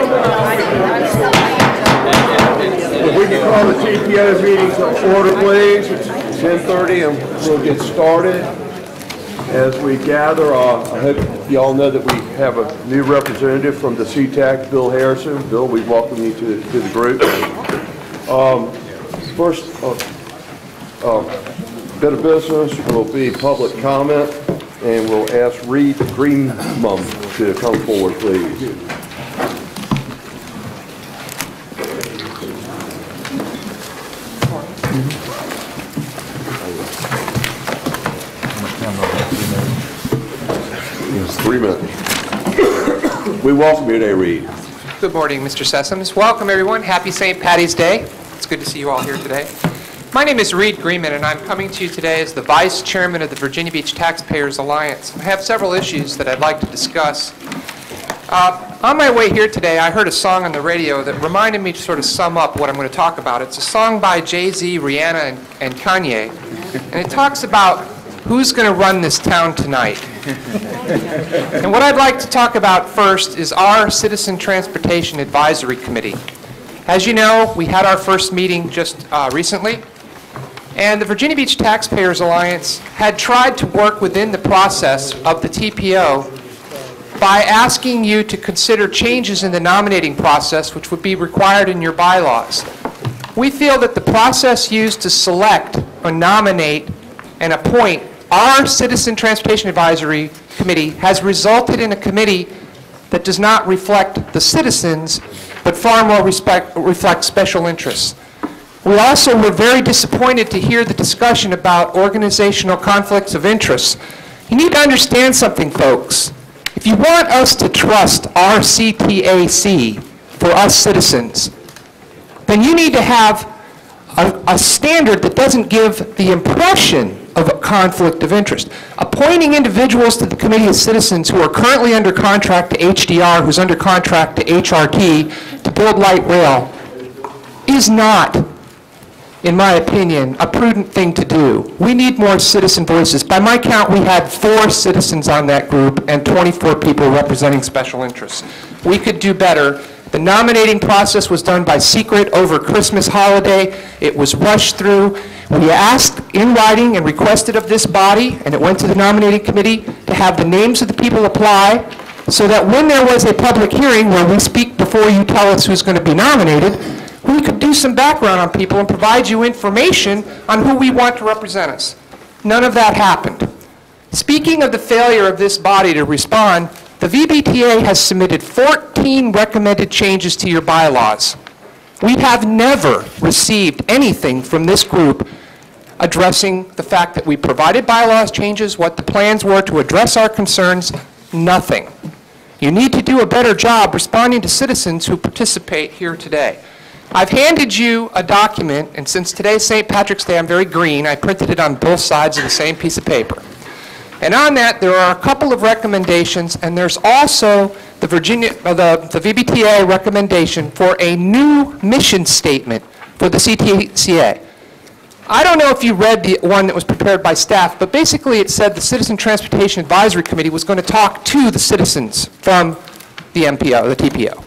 If we can call the TPO meeting to order, please. It's 10:30 and we'll get started. As we gather, I hope you all know that we have a new representative from the CTAC, Bill Harrison. Bill, we welcome you to the group. First bit of business will be public comment, and we'll ask Reed Greenmum to come forward, please. Yes, 3 minutes. We welcome you today, Reed. Good morning, Mr. Sessoms. Welcome, everyone. Happy St. Patty's Day. It's good to see you all here today. My name is Reed Greenman, and I'm coming to you today as the Vice Chairman of the Virginia Beach Taxpayers Alliance. I have several issues that I'd like to discuss. On my way here today, I heard a song on the radio that reminded me to sort of sum up what I'm going to talk about. It's a song by Jay-Z, Rihanna, and Kanye, and it talks about who's going to run this town tonight. And what I'd like to talk about first is our Citizen Transportation Advisory Committee. As you know, we had our first meeting just recently, and the Virginia Beach Taxpayers Alliance had tried to work within the process of the TPO by asking you to consider changes in the nominating process, which would be required in your bylaws. We feel that the process used to select or nominate and appoint our Citizen Transportation Advisory Committee has resulted in a committee that does not reflect the citizens, but far more reflects special interests. We also were very disappointed to hear the discussion about organizational conflicts of interest. You need to understand something, folks. If you want us to trust our CTAC for us citizens, then you need to have a standard that doesn't give the impression of a conflict of interest. Appointing individuals to the Committee of Citizens who are currently under contract to HDR, who's under contract to HRT to build light rail, is not, in my opinion, a prudent thing to do. We need more citizen voices. By my count, we had 4 citizens on that group and 24 people representing special interests. We could do better. The nominating process was done by secret over Christmas holiday. It was rushed through. We asked in writing and requested of this body, and it went to the nominating committee, to have the names of the people apply so that when there was a public hearing where we speak before you tell us who's going to be nominated, we could do some background on people and provide you information on who we want to represent us. None of that happened. Speaking of the failure of this body to respond, the VBTA has submitted 14 recommended changes to your bylaws. We have never received anything from this group addressing the fact that we provided bylaws changes, what the plans were to address our concerns, nothing. You need to do a better job responding to citizens who participate here today. I've handed you a document, and since today's St. Patrick's Day, I'm very green. I printed it on both sides of the same piece of paper. And on that, there are a couple of recommendations, and there's also the VBTA recommendation for a new mission statement for the CTCA. I don't know if you read the one that was prepared by staff, but basically it said the Citizen Transportation Advisory Committee was going to talk to the citizens from the MPO, the TPO.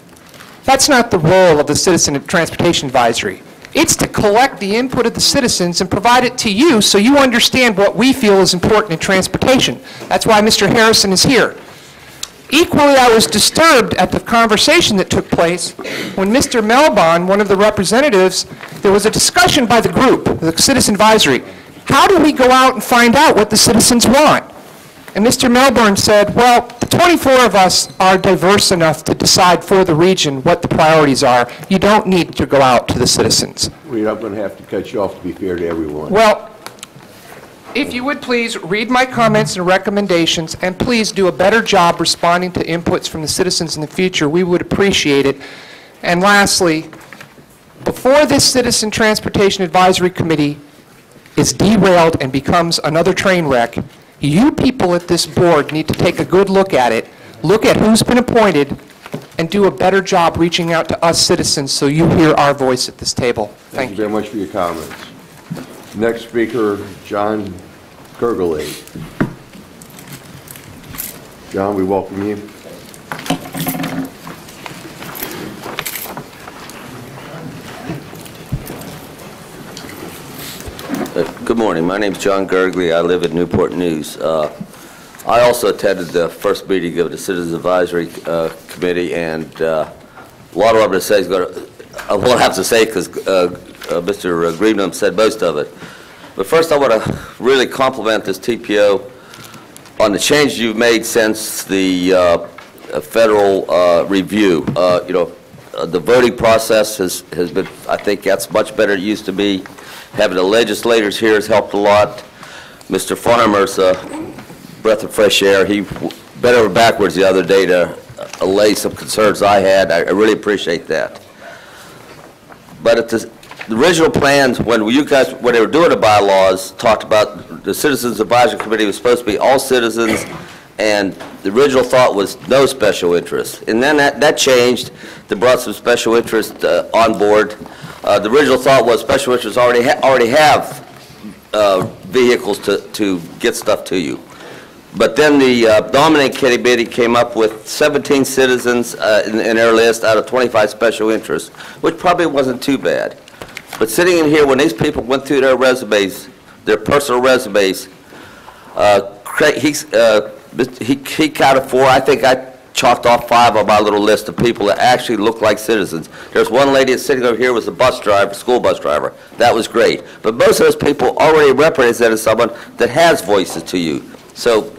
That's not the role of the Citizen Transportation Advisory. It's to collect the input of the citizens and provide it to you so you understand what we feel is important in transportation. That's why Mr. Harrison is here. Equally, I was disturbed at the conversation that took place when Mr. Melbon, one of the representatives, there was a discussion by the group, the Citizen Advisory. How do we go out and find out what the citizens want? And Mr. Melbourne said, well, the 24 of us are diverse enough to decide for the region what the priorities are. You don't need to go out to the citizens. We're not going to have to cut you off to be fair to everyone. Well, if you would please read my comments and recommendations, and please do a better job responding to inputs from the citizens in the future, we would appreciate it. And lastly, before this Citizen Transportation Advisory Committee is derailed and becomes another train wreck, you people at this board need to take a good look at it, look at who's been appointed, and do a better job reaching out to us citizens so you hear our voice at this table. Thank you very much for your comments. Next speaker, John Kergolay. John, we welcome you. Good morning. My name's John Gergley. I live in Newport News. I also attended the first meeting of the Citizens Advisory Committee, and a lot of what I'm going to say is I won't have to say because Mr. Greenham said most of it. But first, I want to really compliment this TPO on the changes you've made since the federal review. The voting process has been, I think, that's much better than it used to be. Having the legislators here has helped a lot. Mr. Farmer's breath of fresh air. He bent over backwards the other day to allay some concerns I had. I really appreciate that. But at the original plans, when they were doing the bylaws, talked about the Citizens Advisory Committee was supposed to be all citizens, and the original thought was no special interest. And then that changed. They brought some special interest on board. The original thought was special interests already have vehicles to get stuff to you. But then the nominating committee came up with 17 citizens in their list out of 25 special interests, which probably wasn't too bad. But sitting in here, when these people went through their resumes, their personal resumes, he counted 4. I think I chalked off 5 on my little list of people that actually look like citizens. There's one lady that's sitting over here was a bus driver, school bus driver. That was great. But most of those people already represented someone that has voices to you. So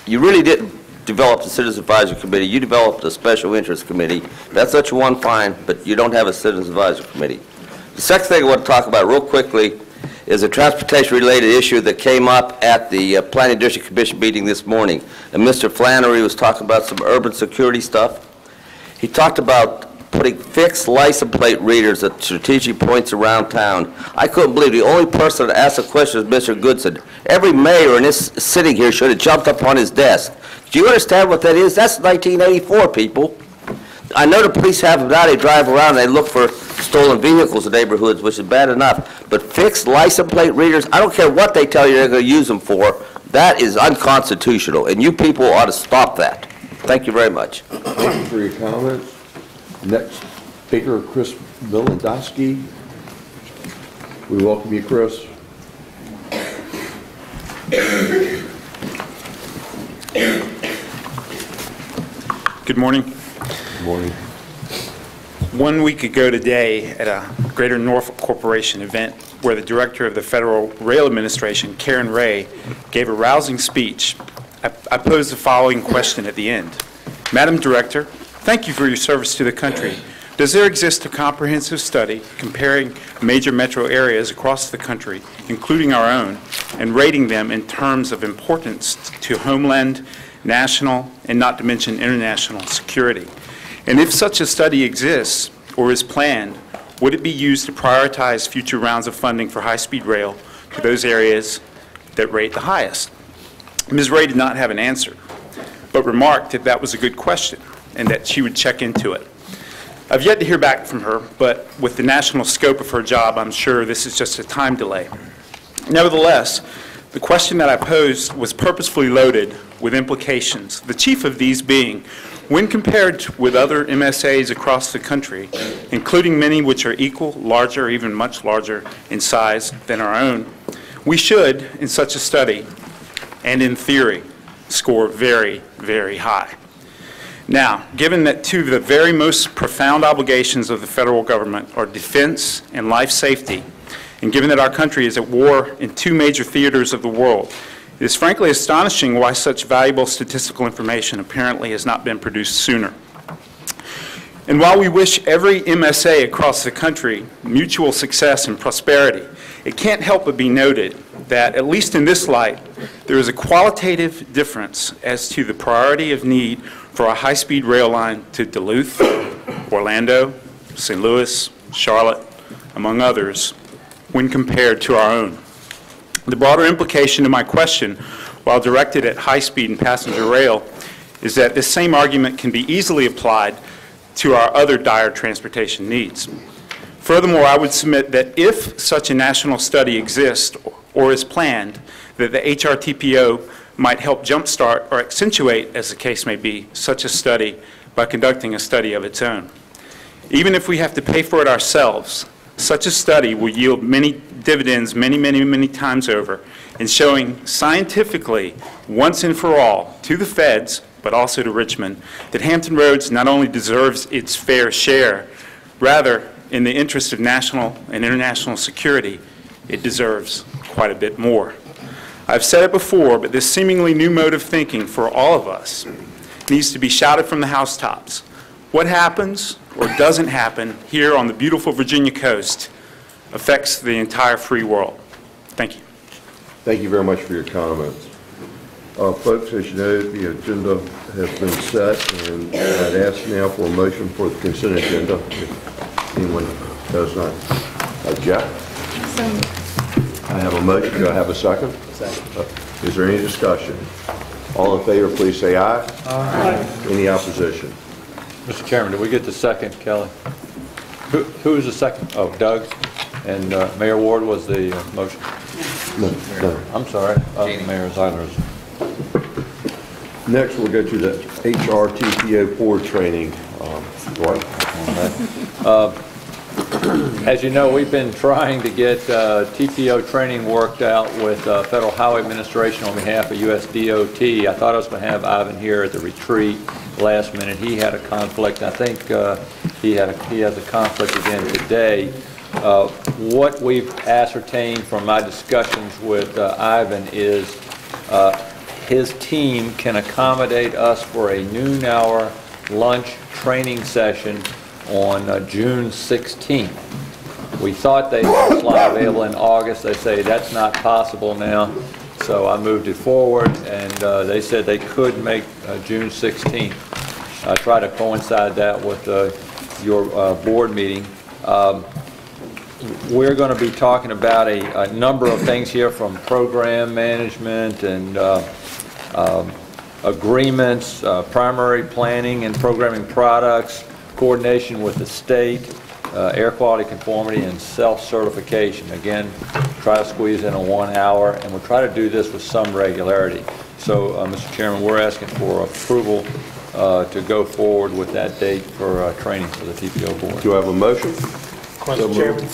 you really didn't develop the Citizens Advisory Committee. You developed a Special Interest Committee. That's what you want, fine, but you don't have a Citizens Advisory Committee. The second thing I want to talk about real quickly is a transportation-related issue that came up at the Planning District Commission meeting this morning. And Mr. Flannery was talking about some urban security stuff. He talked about putting fixed license plate readers at strategic points around town. I couldn't believe the only person that asked the question was Mr. Goodson. Every mayor in this sitting here should have jumped up on his desk. Do you understand what that is? That's 1984, people. I know the police have them now. They drive around and they look for stolen vehicles in neighborhoods, which is bad enough. But fixed license plate readers, I don't care what they tell you they're going to use them for. That is unconstitutional, and you people ought to stop that. Thank you very much. Thank you for your comments. Next speaker, Chris Milendowski. We welcome you, Chris. Good morning. Good morning. 1 week ago today, at a Greater Norfolk Corporation event where the director of the Federal Rail Administration, Karen Ray, gave a rousing speech, I posed the following question at the end. Madam Director, thank you for your service to the country. Does there exist a comprehensive study comparing major metro areas across the country, including our own, and rating them in terms of importance to homeland, national, and not to mention international security? And if such a study exists or is planned, would it be used to prioritize future rounds of funding for high-speed rail to those areas that rate the highest? Ms. Ray did not have an answer, but remarked that that was a good question and that she would check into it. I've yet to hear back from her, but with the national scope of her job, I'm sure this is just a time delay. Nevertheless, the question that I posed was purposefully loaded with implications, the chief of these being, when compared with other MSAs across the country, including many which are equal, larger, or even much larger in size than our own, we should, in such a study, and in theory, score very, very high. Now, given that two of the very most profound obligations of the federal government are defense and life safety, and given that our country is at war in 2 major theaters of the world, it is frankly astonishing why such valuable statistical information apparently has not been produced sooner. And while we wish every MSA across the country mutual success and prosperity, it can't help but be noted that, at least in this light, there is a qualitative difference as to the priority of need for a high-speed rail line to Duluth, Orlando, St. Louis, Charlotte, among others, when compared to our own. The broader implication of my question, while directed at high-speed and passenger rail, is that this same argument can be easily applied to our other dire transportation needs. Furthermore, I would submit that if such a national study exists or is planned, that the HRTPO might help jumpstart or accentuate, as the case may be, such a study by conducting a study of its own. Even if we have to pay for it ourselves, Such a study will yield many dividends many times over in showing scientifically, once and for all, to the feds, but also to Richmond, that Hampton Roads not only deserves its fair share, rather, in the interest of national and international security, it deserves quite a bit more. I've said it before, but this seemingly new mode of thinking for all of us needs to be shouted from the housetops. What happens or doesn't happen here on the beautiful Virginia coast affects the entire free world. Thank you. Thank you very much for your comments. Folks, as you know, the agenda has been set, and I'd ask now for a motion for the consent agenda, if anyone does not object. I have a motion. Do I have a second? Second. Is there any discussion? All in favor, please say aye. Aye. Any opposition? Mr. Chairman, did we get the second, Kelly? Who was the second? Oh, Doug. And Mayor Ward was the motion. No. I'm sorry. Mayor Zeiler's. Next, we'll go to the HRTPO board training. Dwight. As you know, we've been trying to get TPO training worked out with Federal Highway Administration on behalf of US DOT. I thought I was going to have Ivan here at the retreat last minute. He had a conflict. I think he has a conflict again today. What we've ascertained from my discussions with Ivan is his team can accommodate us for a noon hour lunch training session on June 16th. We thought they had a slot available in August. They say that's not possible now, so I moved it forward, and they said they could make June 16th. I try to coincide that with your board meeting. We're going to be talking about a number of things here, from program management and agreements, primary planning and programming products, coordination with the state, air quality conformity, and self-certification. Again, try to squeeze in a 1 hour, and we'll try to do this with some regularity. So, Mr. Chairman, we're asking for approval to go forward with that date for training for the TPO board. Do I have a motion? Question, Chairman.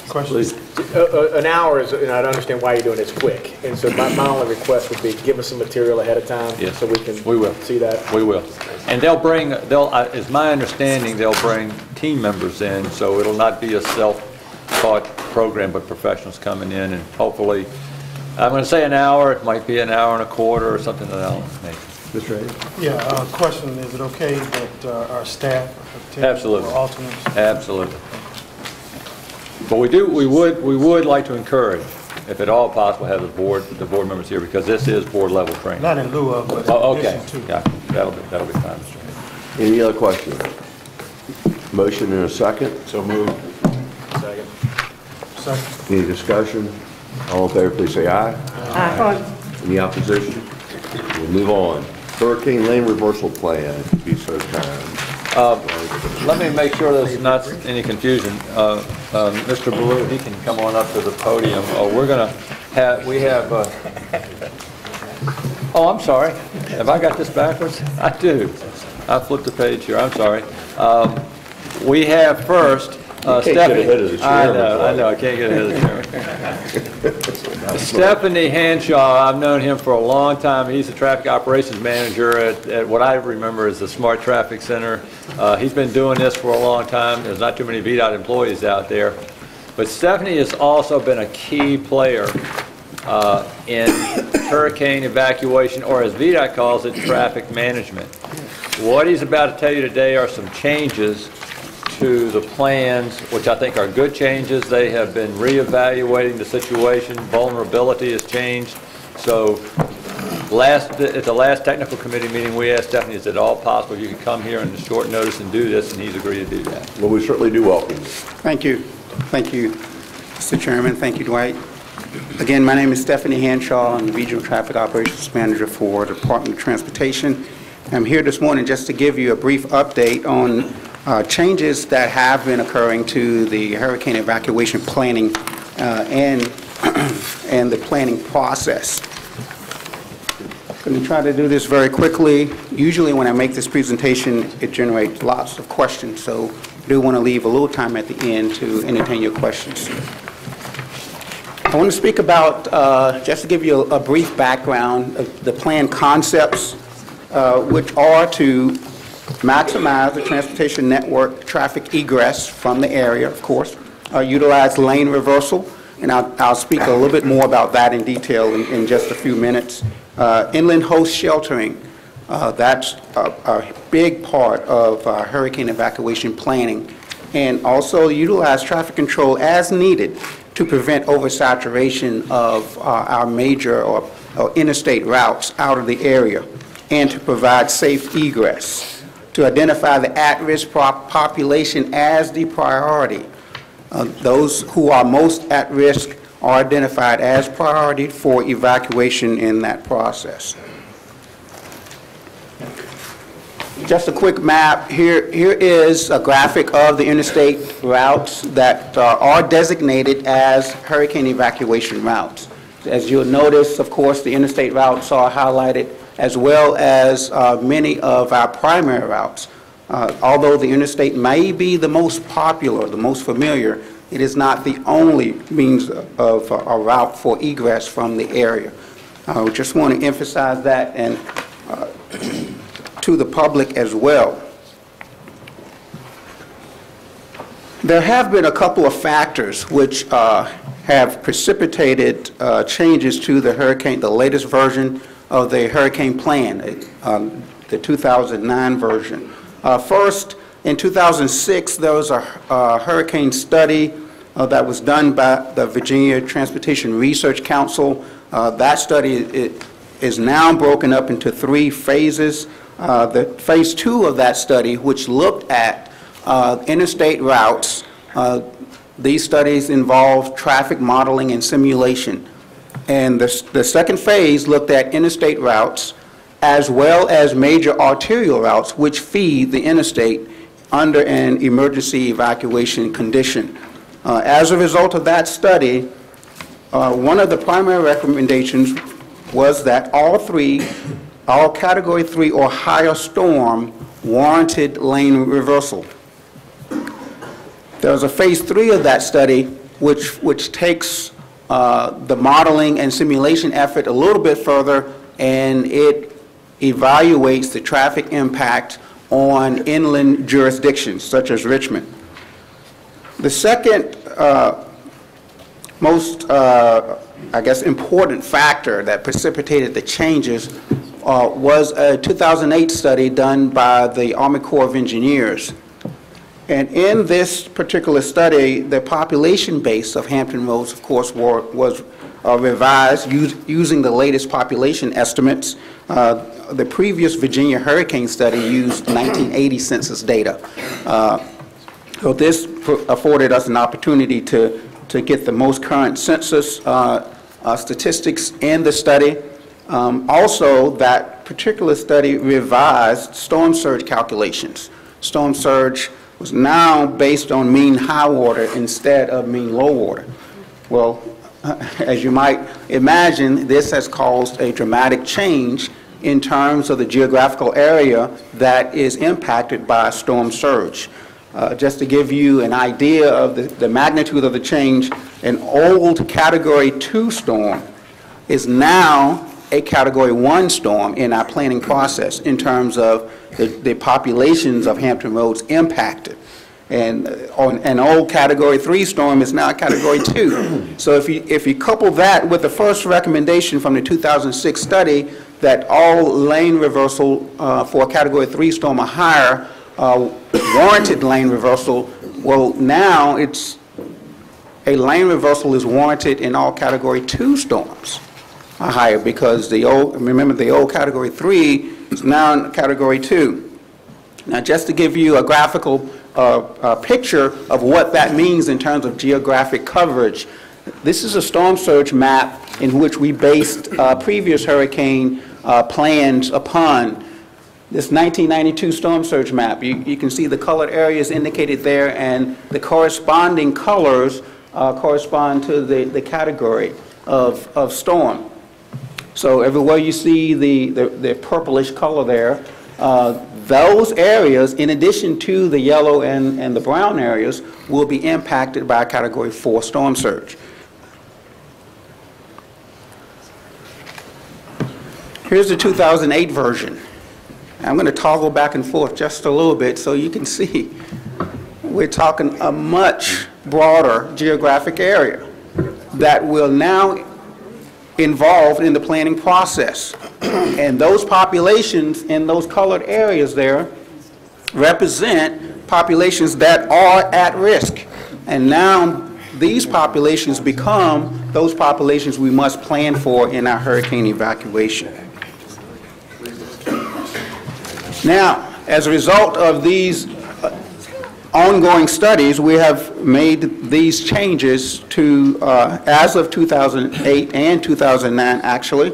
Questions? An hour is, and I understand why you're doing it, it's quick. And so my only request would be give us some material ahead of time. Yes. So we can see that. We will. And they'll bring, it's my understanding, they'll bring team members in, so it'll not be a self-taught program, but professionals coming in, and hopefully, I'm going to say an hour, it might be an hour and a quarter or something of that nature. Mr. Hayes? Yeah, question, is it okay that our staff attend? Absolutely. Or alternates? Absolutely. But we would like to encourage, if at all possible, have the board members here, because this is board level training. Not in lieu of, but Oh, in okay. addition to. Yeah, that'll be fine, Mr. Chairman. Any other questions? Motion in a second. So moved. Second. Second. Any discussion? All in favor, please say aye. Aye. Any opposition? We'll move on. Hurricane Lane Reversal Plan, if you'd be so kind. Let me make sure there's not any confusion. Mr. Blue, he can come on up to the podium. We're going to have, oh, I'm sorry. Have I got this backwards? I do. I flipped the page here. I'm sorry. We have first Stephanie. Get ahead of the chairman. I know. I can't get ahead of the chairman. Stephanie Hanshaw, I've known him for a long time. He's the traffic operations manager at what I remember as the Smart Traffic Center. He's been doing this for a long time. There's not too many VDOT employees out there. But Stephanie has also been a key player in hurricane evacuation, or as VDOT calls it, traffic management. What he's about to tell you today are some changes to the plans, which I think are good changes. They have been reevaluating the situation. Vulnerability has changed. So at the last technical committee meeting, we asked Stephanie, is it all possible you could come here on short notice and do this, and he's agreed to do that. Well, we certainly do welcome you. Thank you. Thank you, Mr. Chairman. Thank you, Dwight. Again, my name is Stephanie Hanshaw. I'm the Regional Traffic Operations Manager for the Department of Transportation. I'm here this morning just to give you a brief update on changes that have been occurring to the hurricane evacuation planning and the planning process. going to try to do this very quickly. Usually when I make this presentation, it generates lots of questions, so I do want to leave a little time at the end to entertain your questions. I want to speak about, just to give you a brief background of the plan concepts, which are to maximize the transportation network traffic egress from the area, of course, utilize lane reversal, and I'll speak a little bit more about that in detail in just a few minutes. Inland host sheltering, that's a big part of hurricane evacuation planning, and also utilize traffic control as needed to prevent oversaturation of our major or interstate routes out of the area, and to provide safe egress, to identify the at-risk population as the priority. Those who are most at risk are identified as priority for evacuation in that process. Just a quick map. Here is a graphic of the interstate routes that are designated as hurricane evacuation routes. As you'll notice, of course, the interstate routes are highlighted, as well as many of our primary routes. Although the interstate may be the most popular, the most familiar, it is not the only means of a route for egress from the area. I just want to emphasize that and to the public as well. There have been a couple of factors which have precipitated changes to the latest version of the hurricane plan, the 2009 version. First, in 2006, there was a hurricane study that was done by the Virginia Transportation Research Council. That study is now broken up into 3 phases. The phase 2 of that study, which looked at interstate routes, these studies involved traffic modeling and simulation. And the second phase looked at interstate routes as well as major arterial routes which feed the interstate under an emergency evacuation condition. As a result of that study, one of the primary recommendations was that all Category 3 or higher storm warranted lane reversal. There was a phase 3 of that study which takes the modeling and simulation effort a little bit further, and it evaluates the traffic impact on inland jurisdictions such as Richmond. The second most, I guess, important factor that precipitated the changes was a 2008 study done by the Army Corps of Engineers. And in this particular study, the population base of Hampton roads, of course, was revised using the latest population estimates. The previous Virginia hurricane study used 1980 census data. So this afforded us an opportunity to get the most current census statistics in the study. Also, that particular study revised storm surge calculations. Storm surge was now based on mean high water instead of mean low water. Well, as you might imagine, this has caused a dramatic change in terms of the geographical area that is impacted by storm surge. Just to give you an idea of the magnitude of the change, an old Category 2 storm is now a Category 1 storm in our planning process in terms of the populations of Hampton roads impacted. And an old Category 3 storm is now a Category 2. So if you couple that with the first recommendation from the 2006 study that all lane reversal for a Category 3 storm or higher warranted lane reversal, well, now it's a lane reversal is warranted in all Category 2 storms or higher, because remember the old Category 3 is now in Category 2. Now, just to give you a graphical picture of what that means in terms of geographic coverage, this is a storm surge map in which we based previous hurricane plans upon. This 1992 storm surge map, you can see the colored areas indicated there, and the corresponding colors correspond to the category of storm. So everywhere you see the purplish color there, those areas, in addition to the yellow and the brown areas, will be impacted by a Category 4 storm surge. Here's the 2008 version. I'm going to toggle back and forth just a little bit so you can see. We're talking a much broader geographic area that will now involved in the planning process. And those populations in those colored areas there represent populations that are at risk. And now these populations become those populations we must plan for in our hurricane evacuation. Now, as a result of these ongoing studies, we have made these changes to, as of 2008 and 2009 actually,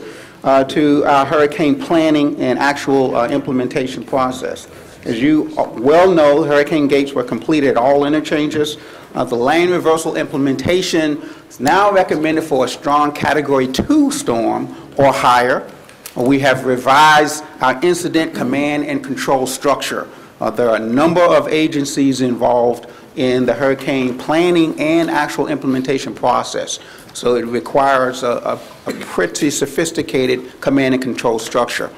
to our hurricane planning and actual implementation process. As you well know, hurricane gates were completed at all interchanges. The lane reversal implementation is now recommended for a strong Category 2 storm or higher. We have revised our incident command and control structure. There are a number of agencies involved in the hurricane planning and actual implementation process. So it requires a pretty sophisticated command and control structure.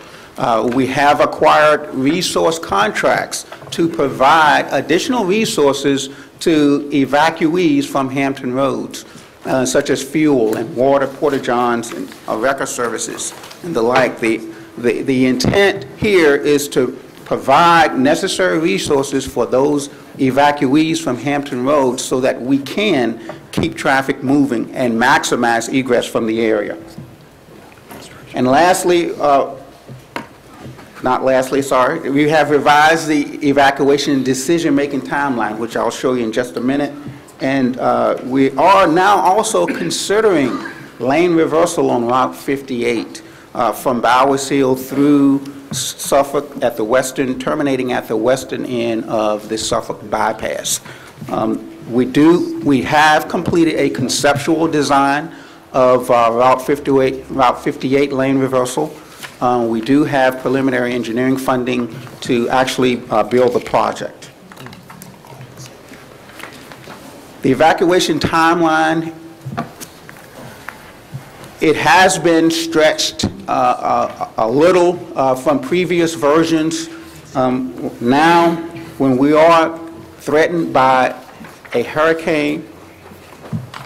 We have acquired resource contracts to provide additional resources to evacuees from Hampton roads, such as fuel and water, porta-johns, and wrecker services, and the like. The intent here is to provide necessary resources for those evacuees from Hampton roads so that we can keep traffic moving and maximize egress from the area. And lastly, we have revised the evacuation decision-making timeline, which I'll show you in just a minute. And we are now also considering lane reversal on Route 58 from Bowers Hill through Suffolk at the western, terminating at the western end of the Suffolk bypass. We have completed a conceptual design of Route 58 lane reversal. We do have preliminary engineering funding to actually build the project. The evacuation timeline, it has been stretched a little from previous versions. Now, when we are threatened by a hurricane,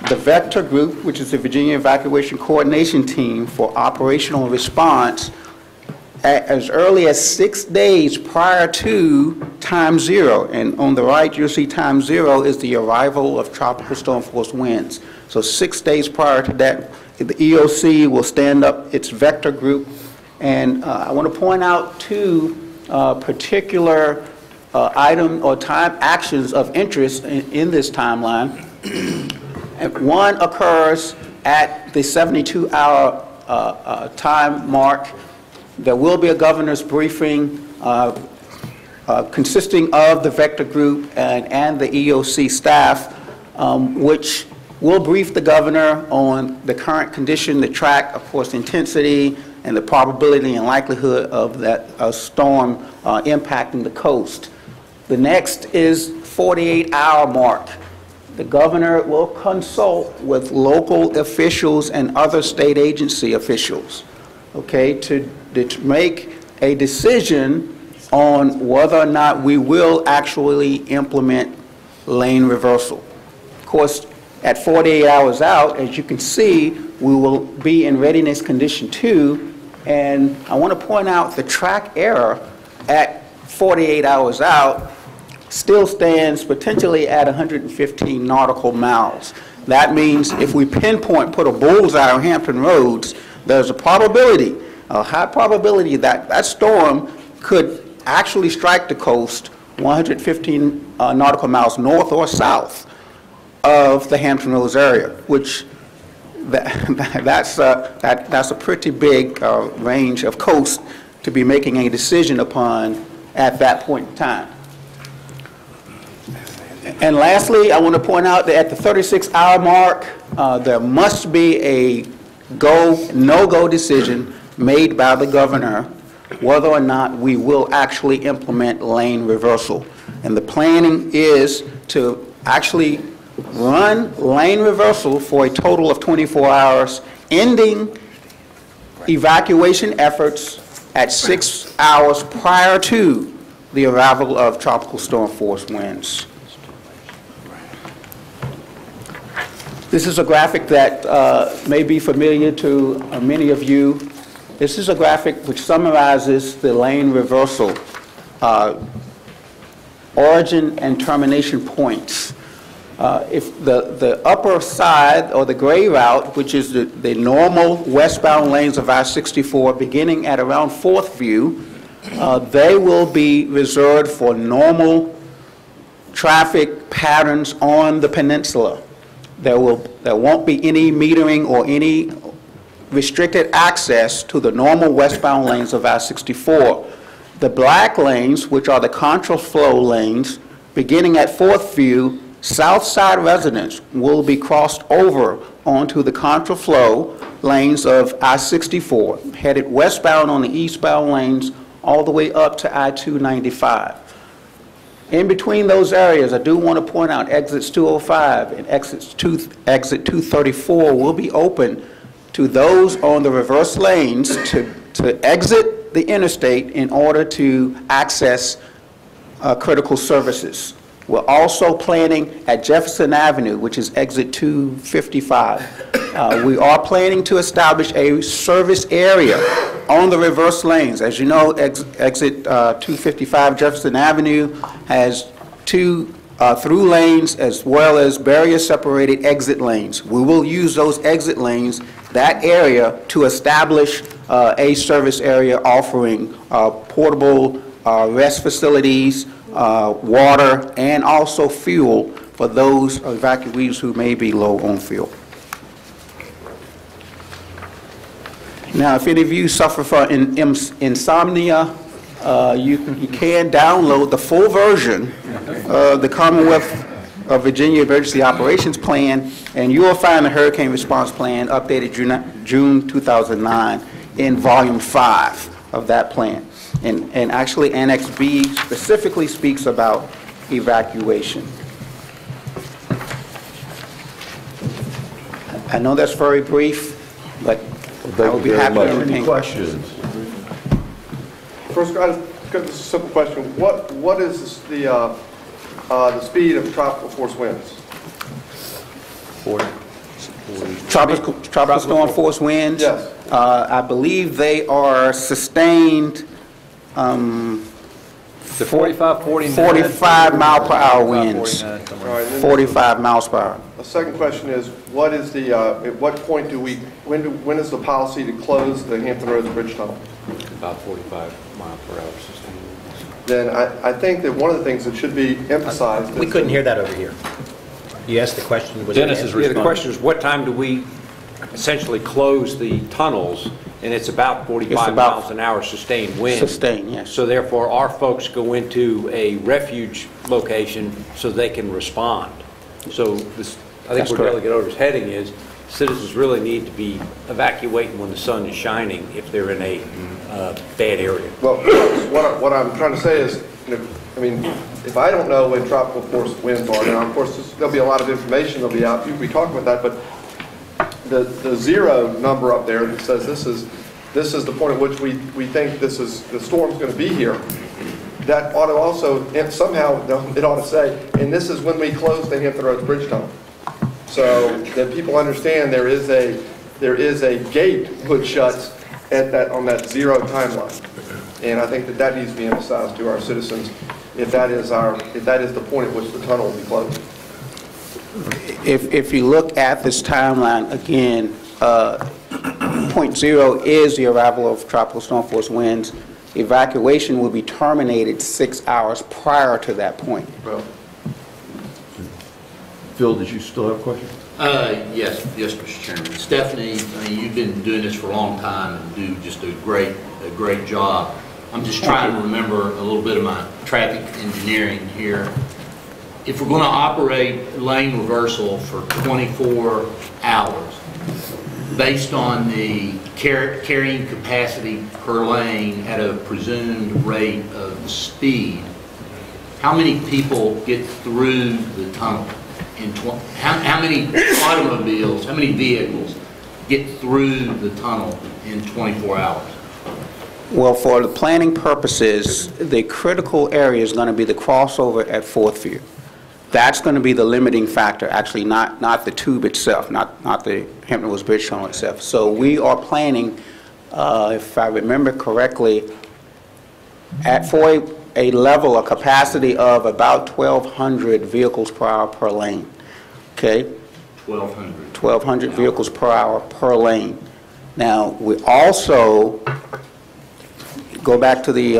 the Vector Group, which is the Virginia Evacuation Coordination Team for operational response, as early as 6 days prior to time zero, and on the right you'll see time zero is the arrival of tropical storm force winds. So 6 days prior to that, the EOC will stand up its Vector Group, and I want to point out two particular item or time actions of interest in this timeline. One occurs at the 72-hour time mark. There will be a governor's briefing consisting of the Vector Group and the EOC staff, which will brief the governor on the current condition, the track, of course, intensity, and the probability and likelihood of that storm impacting the coast. The next is 48-hour mark. The governor will consult with local officials and other state agency officials, okay, to make a decision on whether or not we will actually implement lane reversal. Of course, at 48 hours out, as you can see, we will be in readiness condition 2, and I want to point out the track error at 48 hours out still stands potentially at 115 nautical miles. That means if we pinpoint, put a bullseye on Hampton roads, there's a probability, a high probability that that storm could actually strike the coast 115 nautical miles north or south of the Hampton Roads area, which that's a pretty big range of coast to be making a decision upon at that point in time. And lastly, I want to point out that at the 36-hour mark, there must be a no-go decision made by the governor whether or not we will actually implement lane reversal. And the planning is to actually run lane reversal for a total of 24 hours, ending evacuation efforts at 6 hours prior to the arrival of tropical storm force winds. This is a graphic that may be familiar to many of you. This is a graphic which summarizes the lane reversal origin and termination points. If the upper side, or the gray route, which is the normal westbound lanes of I-64 beginning at around 4th View, they will be reserved for normal traffic patterns on the peninsula. There won't be any metering or any restricted access to the normal westbound lanes of I-64. The black lanes, which are the contraflow lanes, beginning at 4th View, south side residents will be crossed over onto the contraflow lanes of I-64, headed westbound on the eastbound lanes all the way up to I-295. In between those areas, I do want to point out exits 205 and exit 234 will be open to those on the reverse lanes to exit the interstate in order to access critical services. We're also planning at Jefferson Avenue, which is exit 255. We are planning to establish a service area on the reverse lanes. As you know, exit 255 Jefferson Avenue has 2 through lanes as well as barrier-separated exit lanes. We will use those exit lanes, that area, to establish a service area offering portable rest facilities, water, and also fuel for those evacuees who may be low on fuel. Now, if any of you suffer from insomnia, you can download the full version of the Commonwealth of Virginia Emergency Operations Plan, and you will find the Hurricane Response Plan updated June 2009 in Volume 5 of that plan. And actually, Annex B specifically speaks about evacuation. I know that's very brief, but I will be happy to entertain Any questions? First, I just got a simple question. What is the speed of tropical force winds? 40. Tropical storm force winds? Yes. I believe they are sustained The 45, 49. 45 mile per hour winds. 49, somewhere. All right, then 45 miles per hour. the second question is, what is the, at what point do we, when is the policy to close the Hampton Roads Bridge Tunnel? About 45 mile per hour sustained. Then I think that one of the things that should be emphasized is... We couldn't hear that over here. You asked the question. Was Dennis it is answered? Yeah, the question is, what time do we essentially close the tunnels? And it's about 45 It's about miles an hour sustained wind. Sustained, yes. So therefore, our folks go into a refuge location so they can respond. So this, I think That's where correct. Delegate Oder's heading is, citizens really need to be evacuating when the sun is shining if they're in a bad area. Well, what I'm trying to say is, you know, I mean, if I don't know when tropical force winds are, now, of course, there'll be a lot of information that'll be out. We talk about that, but the zero number up there that says this is the point at which we think the storm's going to be here. That ought to also, and somehow it ought to say, and this is when we close the Hampton Roads Bridge Tunnel, so that people understand there is a gate which shuts at on that zero timeline, and I think that needs to be emphasized to our citizens if that is the point at which the tunnel will be closed. If you look at this timeline, again, point 0 is the arrival of tropical storm force winds. Evacuation will be terminated 6 hours prior to that point. Well, Phil, did you still have a question? Yes, Mr. Chairman. Stephanie, I mean, you've been doing this for a long time and do just a great job. I'm just trying to remember a little bit of my traffic engineering here. If we're going to operate lane reversal for 24 hours, based on the carrying capacity per lane at a presumed rate of speed, how many people get through the tunnel in how many automobiles, how many vehicles get through the tunnel in 24 hours? Well, for the planning purposes, the critical area is going to be the crossover at Fourth View. That's going to be the limiting factor, actually, not the tube itself, not the Hampton Roads Bridge Tunnel itself. So we are planning, if I remember correctly, for a level, a capacity of about 1,200 vehicles per hour per lane. Okay? 1,200. 1,200 vehicles per hour per lane. Now, we also go back to the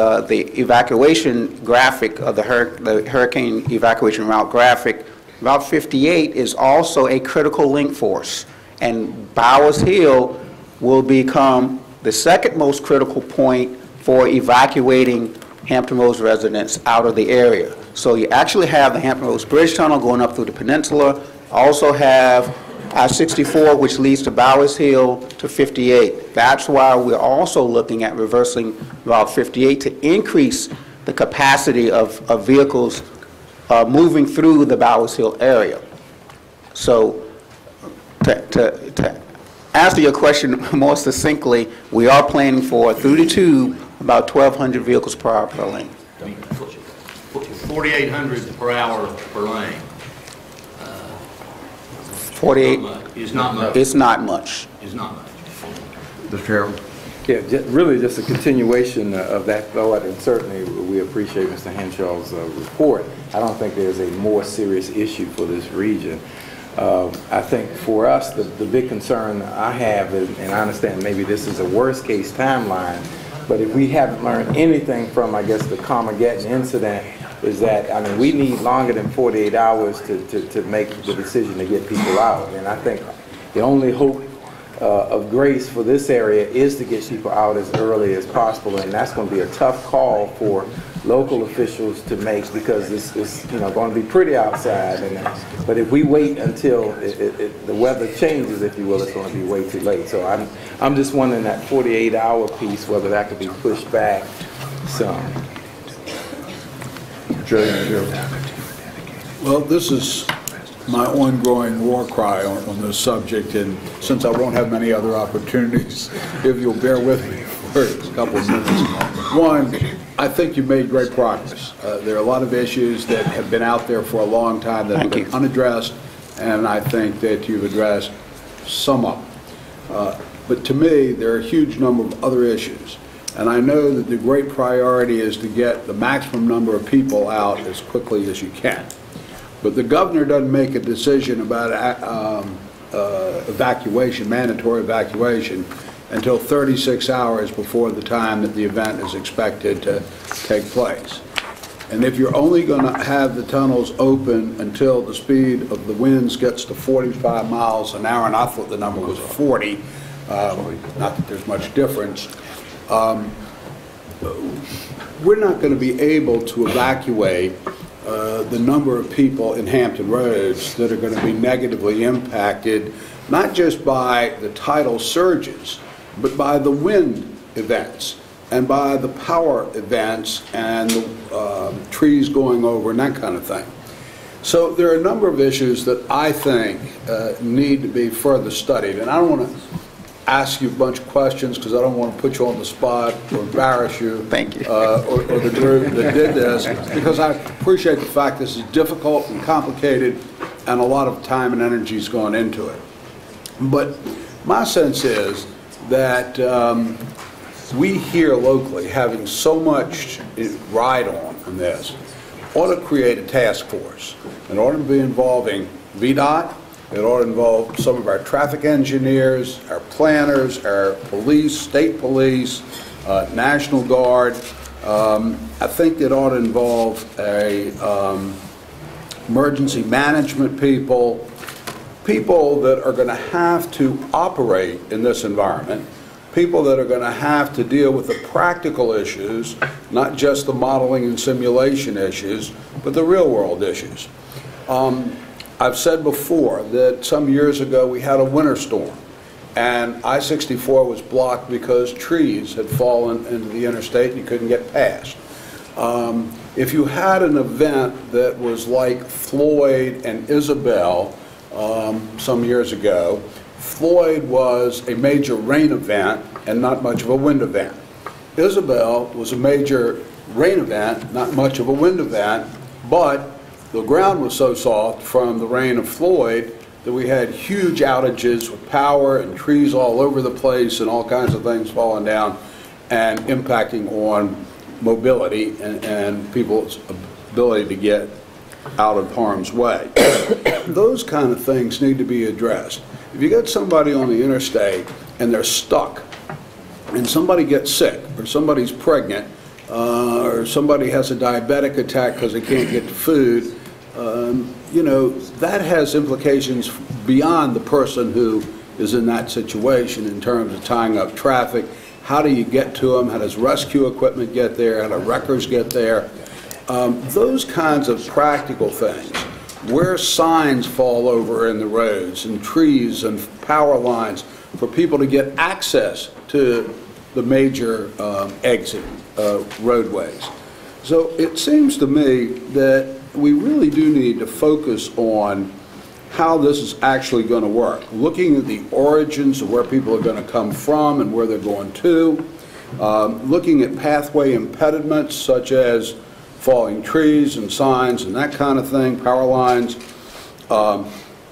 evacuation graphic of the hurricane evacuation route graphic. Route 58 is also a critical link for us, and Bowers Hill will become the second most critical point for evacuating Hampton Roads residents out of the area. So you actually have the Hampton Roads Bridge Tunnel going up through the peninsula, also have I-64, which leads to Bowers Hill to 58. That's why we're also looking at reversing Route 58 to increase the capacity of vehicles moving through the Bowers Hill area. So to answer your question more succinctly, we are planning for, through the tube, about 1,200 vehicles per hour per lane. 4,800 per hour per lane. 48 is not much. It's not much. Is not much. Mr. Chairman. Yeah, really just a continuation of that thought, and certainly we appreciate Mr. Henshaw's report. I don't think there's a more serious issue for this region. I think for us, the big concern I have, and I understand maybe this is a worst case timeline, but if we haven't learned anything from, I guess, the Carmageddon incident, is that, I mean, we need longer than 48 hours to make the decision to get people out. And I think the only hope of grace for this area is to get people out as early as possible, and that's going to be a tough call for local officials to make, because it's going to be pretty outside. But if we wait until the weather changes, if you will, it's going to be way too late. So I'm just wondering that 48-hour piece, whether that could be pushed back some. Well, this is my ongoing war cry on this subject, and since I won't have many other opportunities, if you'll bear with me for a couple of minutes. One, I think you've made great progress. There are a lot of issues that have been out there for a long time that have been unaddressed, and I think that you've addressed some of them. But to me, there are a huge number of other issues. And I know that the great priority is to get the maximum number of people out as quickly as you can. But the governor doesn't make a decision about evacuation, mandatory evacuation, until 36 hours before the time that the event is expected to take place. And if you're only going to have the tunnels open until the speed of the winds gets to 45 miles an hour, and I thought the number was 40, not that there's much difference, we're not going to be able to evacuate the number of people in Hampton Roads that are going to be negatively impacted, not just by the tidal surges, but by the wind events and by the power events and the trees going over and that kind of thing. So there are a number of issues that I think need to be further studied. And I don't want to ask you a bunch of questions because I don't want to put you on the spot or embarrass you. Thank you. Or the group that did this, because I appreciate the fact this is difficult and complicated and a lot of time and energy is going into it. But my sense is that we here locally, having so much ride on this, ought to create a task force. It ought to be involving VDOT. It ought to involve some of our traffic engineers, our planners, our police, state police, National Guard. I think it ought to involve emergency management people, people that are going to have to operate in this environment, people that are going to have to deal with the practical issues, not just the modeling and simulation issues, but the real world issues. I've said before that some years ago we had a winter storm, and I-64 was blocked because trees had fallen into the interstate and you couldn't get past. If you had an event that was like Floyd and Isabel some years ago, Floyd was a major rain event and not much of a wind event. Isabel was a major rain event, not much of a wind event, but the ground was so soft from the rain of Floyd that we had huge outages with power and trees all over the place and all kinds of things falling down and impacting on mobility and people's ability to get out of harm's way. Those kind of things need to be addressed. If you get somebody on the interstate and they're stuck, and somebody gets sick, or somebody's pregnant, or somebody has a diabetic attack because they can't get food, you know, that has implications beyond the person who is in that situation in terms of tying up traffic. How do you get to them? How does rescue equipment get there? How do wreckers get there? Those kinds of practical things, where signs fall over in the roads and trees and power lines for people to get access to the major exit roadways. So it seems to me that we really do need to focus on how this is actually going to work, looking at the origins of where people are going to come from and where they're going to, looking at pathway impediments such as falling trees and signs and that kind of thing, power lines.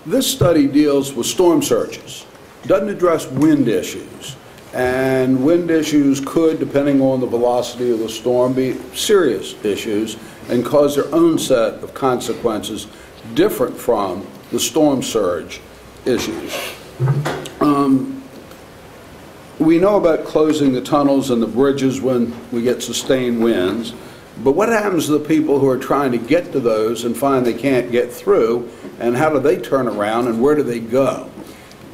This study deals with storm surges, doesn't address wind issues. And wind issues could, depending on the velocity of the storm, be serious issues and cause their own set of consequences different from the storm surge issues. We know about closing the tunnels and the bridges when we get sustained winds, but what happens to the people who are trying to get to those and find they can't get through, and how do they turn around and where do they go?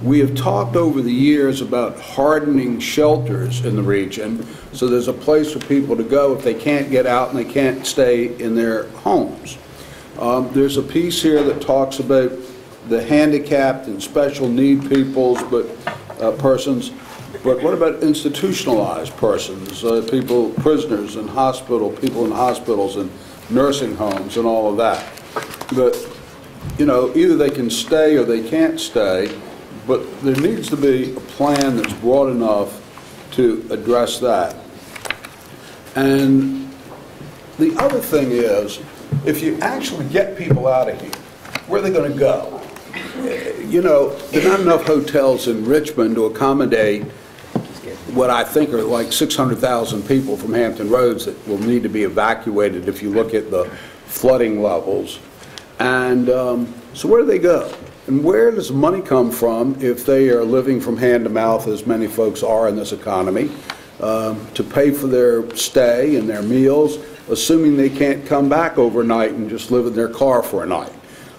We have talked over the years about hardening shelters in the region, so there's a place for people to go if they can't get out and they can't stay in their homes. There's a piece here that talks about the handicapped and special need persons, but what about institutionalized persons, people, prisoners in hospital, people in hospitals and nursing homes and all of that? But, you know, either they can stay or they can't stay, but there needs to be a plan that's broad enough to address that. And the other thing is, if you actually get people out of here, where are they going to go? You know, there are not enough hotels in Richmond to accommodate what I think are like 600,000 people from Hampton Roads that will need to be evacuated if you look at the flooding levels. And so where do they go? And where does the money come from if they are living from hand to mouth, as many folks are in this economy, to pay for their stay and their meals, assuming they can't come back overnight and just live in their car for a night?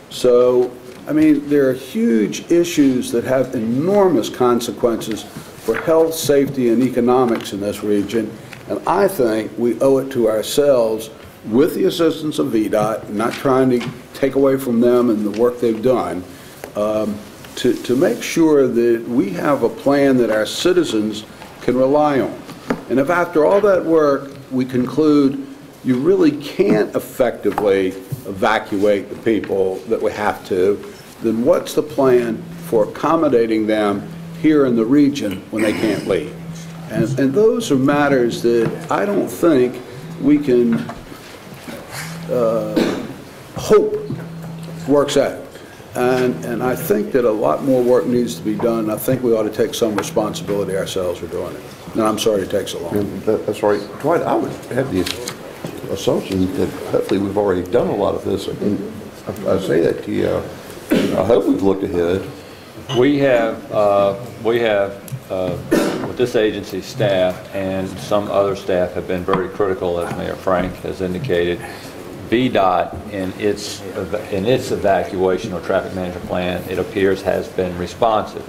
So, I mean, there are huge issues that have enormous consequences for health, safety, and economics in this region, and I think we owe it to ourselves, with the assistance of VDOT, not trying to take away from them and the work they've done, to make sure that we have a plan that our citizens can rely on. And if after all that work we conclude you really can't effectively evacuate the people that we have to, then what's the plan for accommodating them here in the region when they can't leave? And those are matters that I don't think we can hope works out. And I think that a lot more work needs to be done. I think we ought to take some responsibility ourselves for doing it. And I'm sorry it takes so long. That's right. Dwight, I would have the assumption that hopefully we've already done a lot of this. And I say that to you. I hope we've looked ahead. We have with this agency staff and some other staff have been very critical, as Mayor Frank has indicated. VDOT in its evacuation or traffic management plan, it appears, has been responsive.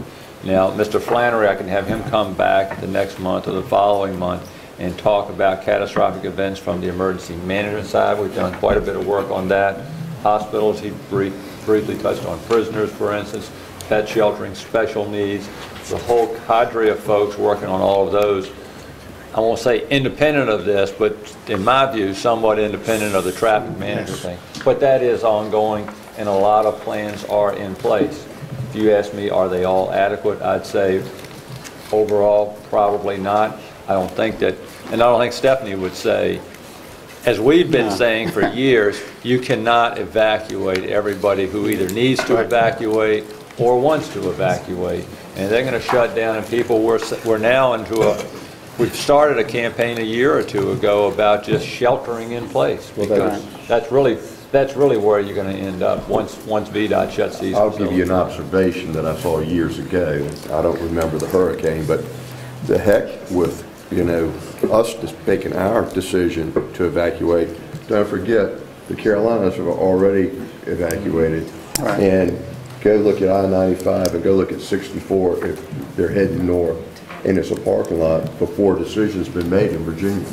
Now, Mr. Flannery, I can have him come back the next month or the following month and talk about catastrophic events from the emergency management side. We've done quite a bit of work on that. Hospitals, he briefly touched on prisoners, for instance. pet sheltering, special needs, the whole cadre of folks working on all of those. I won't say independent of this, but in my view, somewhat independent of the traffic manager thing. But that is ongoing, and a lot of plans are in place. If you ask me, are they all adequate? I'd say overall, probably not. I don't think that, and I don't think Stephanie would say, as we've been saying for years, you cannot evacuate everybody who either needs to evacuate or wants to evacuate. And they're going to shut down, and people, we're now into we've started a campaign a year or two ago about just sheltering in place, because that's really where you're going to end up once VDOT shuts these. I'll give you an observation that I saw years ago. I don't remember the hurricane, but the heck with, you know, us just making our decision to evacuate. Don't forget, the Carolinas have already evacuated. Right. And go look at I-95 and go look at 64 if they're heading north. And it's a parking lot before a decision's been made in Virginia.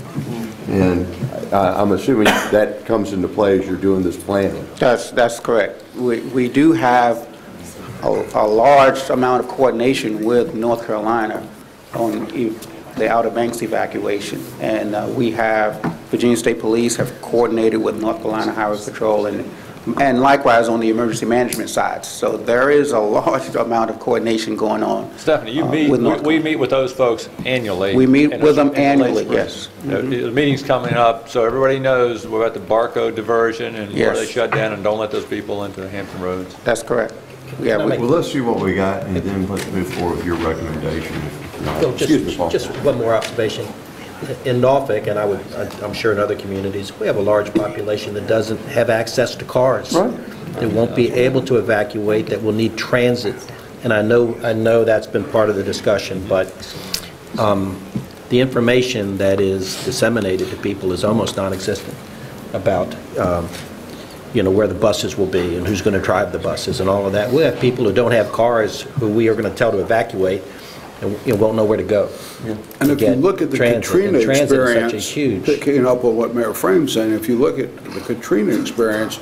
And I'm assuming that comes into play as you're doing this planning. That's correct. We do have a large amount of coordination with North Carolina on the Outer Banks evacuation. And we have, Virginia State Police have coordinated with North Carolina Highway Patrol and likewise on the emergency management side. So there is a large amount of coordination going on. Stephanie, we meet with those folks annually. We meet with them annually, yes. The meeting's coming up, so everybody knows we're at the Barco diversion and where they shut down, and don't let those people into the Hampton roads. That's correct. Yeah. Well, let's see what we got, and then let's move forward with your recommendation. Bill, just one more observation. In Norfolk, and I'm sure in other communities, we have a large population that doesn't have access to cars. Right. They won't be able to evacuate, that will need transit. And I know that's been part of the discussion, but the information that is disseminated to people is almost non-existent about you know, where the buses will be and who's going to drive the buses and all of that. We have people who don't have cars who we are going to tell to evacuate, and you won't know where to go. Yeah. And if you look at the Katrina experience, picking up on what Mayor Frame's saying, if you look at the Katrina experience,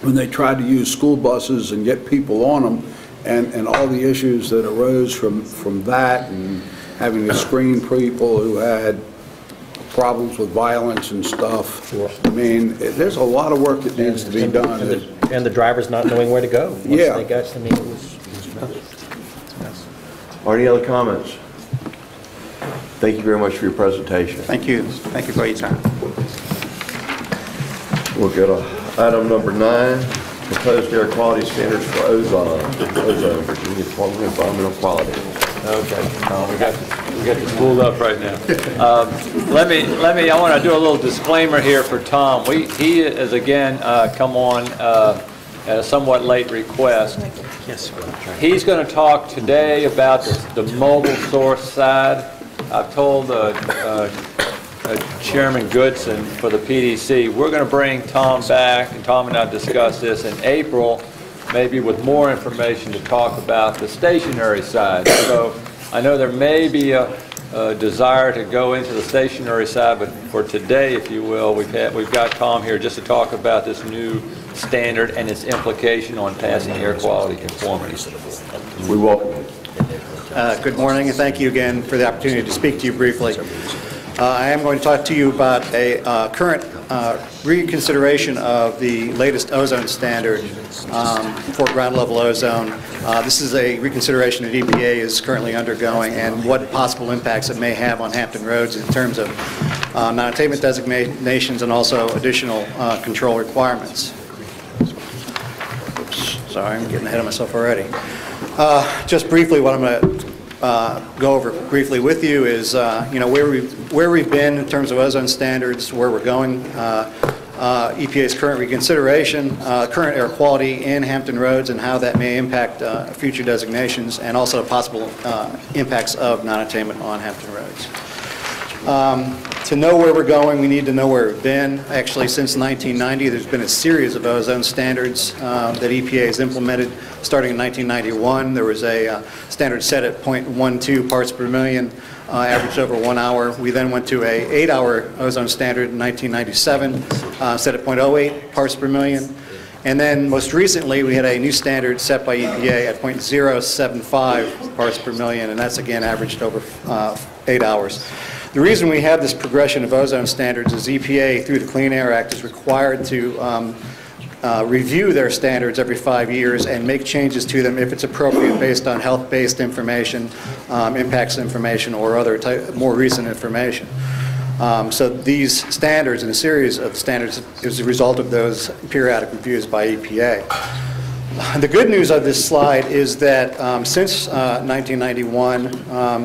when they tried to use school buses and get people on them, and all the issues that arose from that, and having to screen people who had problems with violence and stuff. I mean, there's a lot of work that needs to be done. And the drivers not knowing where to go. Once they got, I mean, it was Are any other comments? Thank you very much for your presentation. Thank you. Thank you for your time. We'll go to item number 9, proposed air quality standards for ozone, Virginia Department of Environmental Quality. Okay, we got this pulled up right now. I want to do a little disclaimer here for Tom. He has again come on at a somewhat late request. He's going to talk today about the mobile source side. I've told Chairman Goodson for the PDC, we're going to bring Tom back, and Tom and I discussed this in April, maybe with more information to talk about the stationary side. So I know there may be a desire to go into the stationary side, but for today, if you will, we've got Tom here just to talk about this new standard and its implication on passing air quality conformity. We welcome you. Good morning, and thank you again for the opportunity to speak to you briefly. I am going to talk to you about a current reconsideration of the latest ozone standard for ground level ozone. This is a reconsideration that EPA is currently undergoing, and what possible impacts it may have on Hampton roads in terms of non-attainment designations and also additional control requirements. Oops, sorry, I'm getting ahead of myself already. Just briefly, what I'm going to go over briefly with you is, you know, where we've been in terms of ozone standards, where we're going, EPA's current reconsideration, current air quality in Hampton roads, and how that may impact future designations, and also possible impacts of non-attainment on Hampton roads. To know where we're going, we need to know where we've been. Actually, since 1990, there's been a series of ozone standards that EPA has implemented. Starting in 1991, there was a standard set at 0.12 parts per million, averaged over 1 hour. We then went to a 8-hour ozone standard in 1997, set at 0.08 parts per million. And then most recently, we had a new standard set by EPA at 0.075 parts per million, and that's again averaged over 8 hours. The reason we have this progression of ozone standards is EPA, through the Clean Air Act, is required to review their standards every 5 years and make changes to them if it's appropriate based on health-based information, impacts information, or other more recent information. So these standards and a series of standards is a result of those periodic reviews by EPA. The good news of this slide is that since 1991,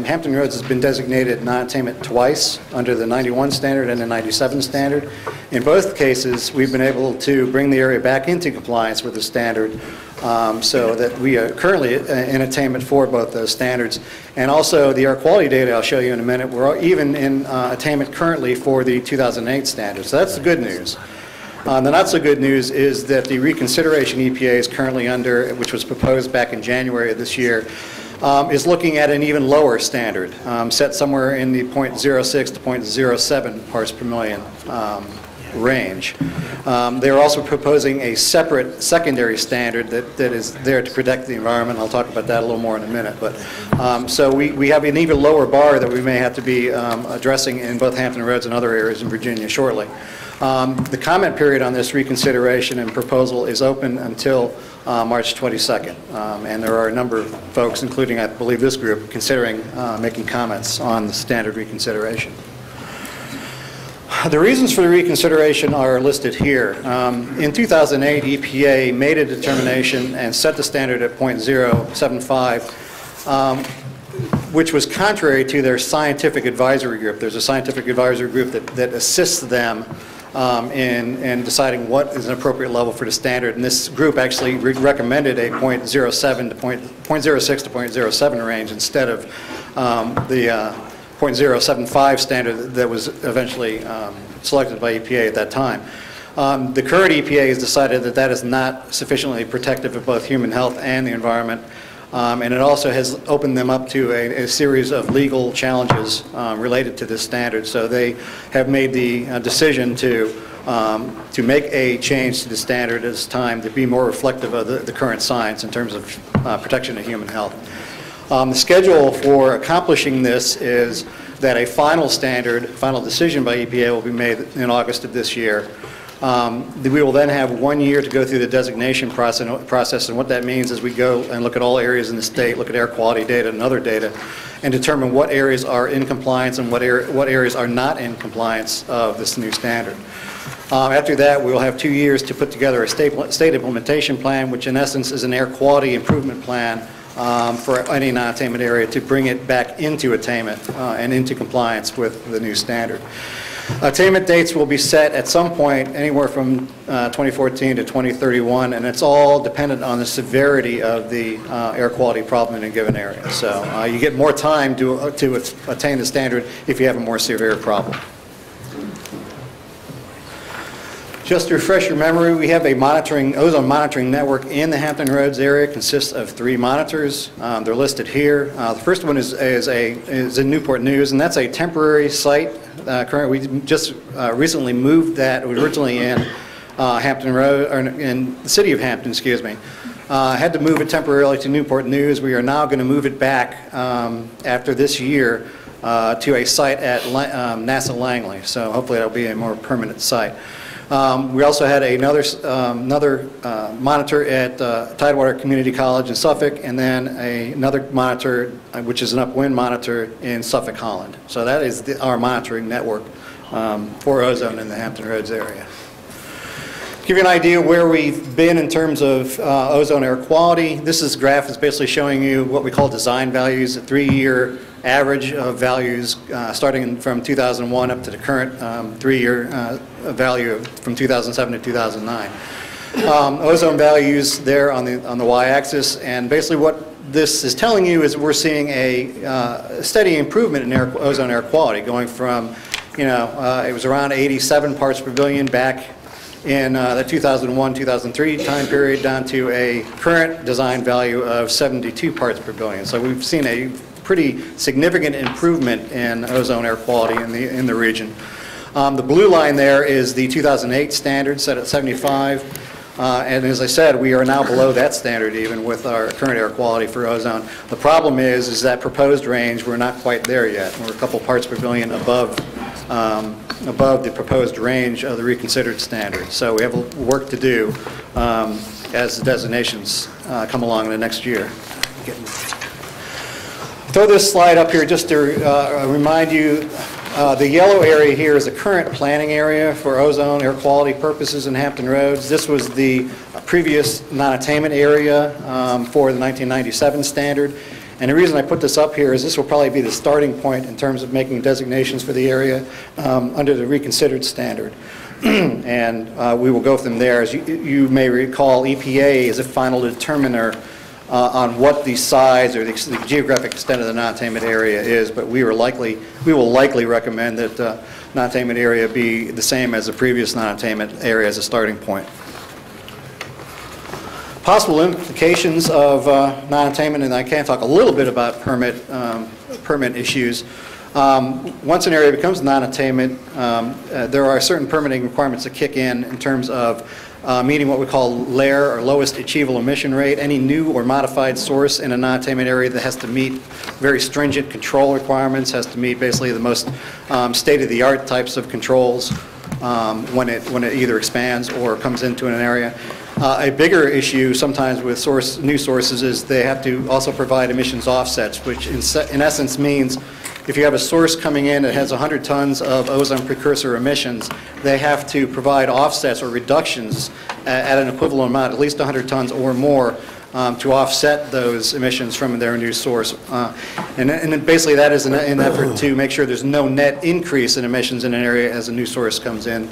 Hampton Roads has been designated non-attainment twice under the 91 standard and the 97 standard. In both cases, we've been able to bring the area back into compliance with the standard, so that we are currently in attainment for both those standards. And also the air quality data I'll show you in a minute, we're even in attainment currently for the 2008 standard. So that's the good news. The not so good news is that the reconsideration EPA is currently under, which was proposed back in January of this year, is looking at an even lower standard, set somewhere in the 0.06 to 0.07 parts per million range. They're also proposing a separate secondary standard that is there to protect the environment. I'll talk about that a little more in a minute. But so we have an even lower bar that we may have to be addressing in both Hampton Roads and other areas in Virginia shortly. The comment period on this reconsideration and proposal is open until March 22nd, and there are a number of folks, including I believe this group, considering making comments on the standard reconsideration. The reasons for the reconsideration are listed here. In 2008, EPA made a determination and set the standard at 0.075, which was contrary to their scientific advisory group. There's a scientific advisory group that assists them in deciding what is an appropriate level for the standard. And this group actually recommended a 0.06 to 0.07 range instead of the 0.075 standard that was eventually selected by EPA at that time. The current EPA has decided that that is not sufficiently protective of both human health and the environment. And it also has opened them up to a series of legal challenges related to this standard. So they have made the decision to make a change to the standard at this time to be more reflective of the current science in terms of protection of human health. The schedule for accomplishing this is that a final decision by EPA will be made in August of this year. We will then have 1 year to go through the designation process, and what that means is we go and look at all areas in the state, look at air quality data and other data, and determine what areas are in compliance and what areas are not in compliance of this new standard. After that, we will have 2 years to put together a state implementation plan, which in essence is an air quality improvement plan for any non-attainment area to bring it back into attainment and into compliance with the new standard. Attainment dates will be set at some point anywhere from 2014 to 2031, and it's all dependent on the severity of the air quality problem in a given area. So you get more time to attain the standard if you have a more severe problem. Just to refresh your memory, we have a ozone monitoring network in the Hampton Roads area. It consists of 3 monitors. They're listed here. The first one is in Newport News, and that's a temporary site. We just recently moved that. It was originally in Hampton Road, or in the city of Hampton, excuse me. Had to move it temporarily to Newport News. We are now going to move it back after this year to a site at NASA Langley. So hopefully that'll be a more permanent site. We also had another monitor at Tidewater Community College in Suffolk, and then another monitor, which is an upwind monitor in Suffolk, Holland. So that is our monitoring network for ozone in the Hampton Roads area. To give you an idea where we've been in terms of ozone air quality, this graph is basically showing you what we call design values, a 3-year average of values starting from 2001 up to the current 3-year value from 2007 to 2009. Ozone values there on the y-axis, and basically what this is telling you is we're seeing a steady improvement in ozone air quality, going from, it was around 87 parts per billion back in the 2001-2003 time period down to a current design value of 72 parts per billion. So we've seen a pretty significant improvement in ozone air quality in the region. The blue line there is the 2008 standard set at 75. And as I said, we are now below that standard even with our current air quality for ozone. The problem is that proposed range, we're not quite there yet. We're a couple parts per billion above the proposed range of the reconsidered standard. So we have work to do as the designations come along in the next year. Throw this slide up here just to remind you, the yellow area here is the current planning area for ozone air quality purposes in Hampton Roads. This was the previous non-attainment area for the 1997 standard. And the reason I put this up here is this will probably be the starting point in terms of making designations for the area under the reconsidered standard. And we will go from there. As you may recall, EPA is a final determiner on what the size or the geographic extent of the non-attainment area is, but we will likely recommend that non-attainment area be the same as the previous non-attainment area as a starting point. Possible implications of non-attainment, and I can talk a little bit about permit issues. Once an area becomes non-attainment, there are certain permitting requirements that kick in terms of meeting what we call LAIR, or lowest achievable emission rate. Any new or modified source in a non-attainment area that has to meet very stringent control requirements, has to meet basically the most state-of-the-art types of controls when it either expands or comes into an area. A bigger issue sometimes with new sources is they have to also provide emissions offsets, which in essence means if you have a source coming in that has 100 tons of ozone precursor emissions, they have to provide offsets or reductions at an equivalent amount, at least 100 tons or more, to offset those emissions from their new source. And basically that is an effort to make sure there's no net increase in emissions in an area as a new source comes in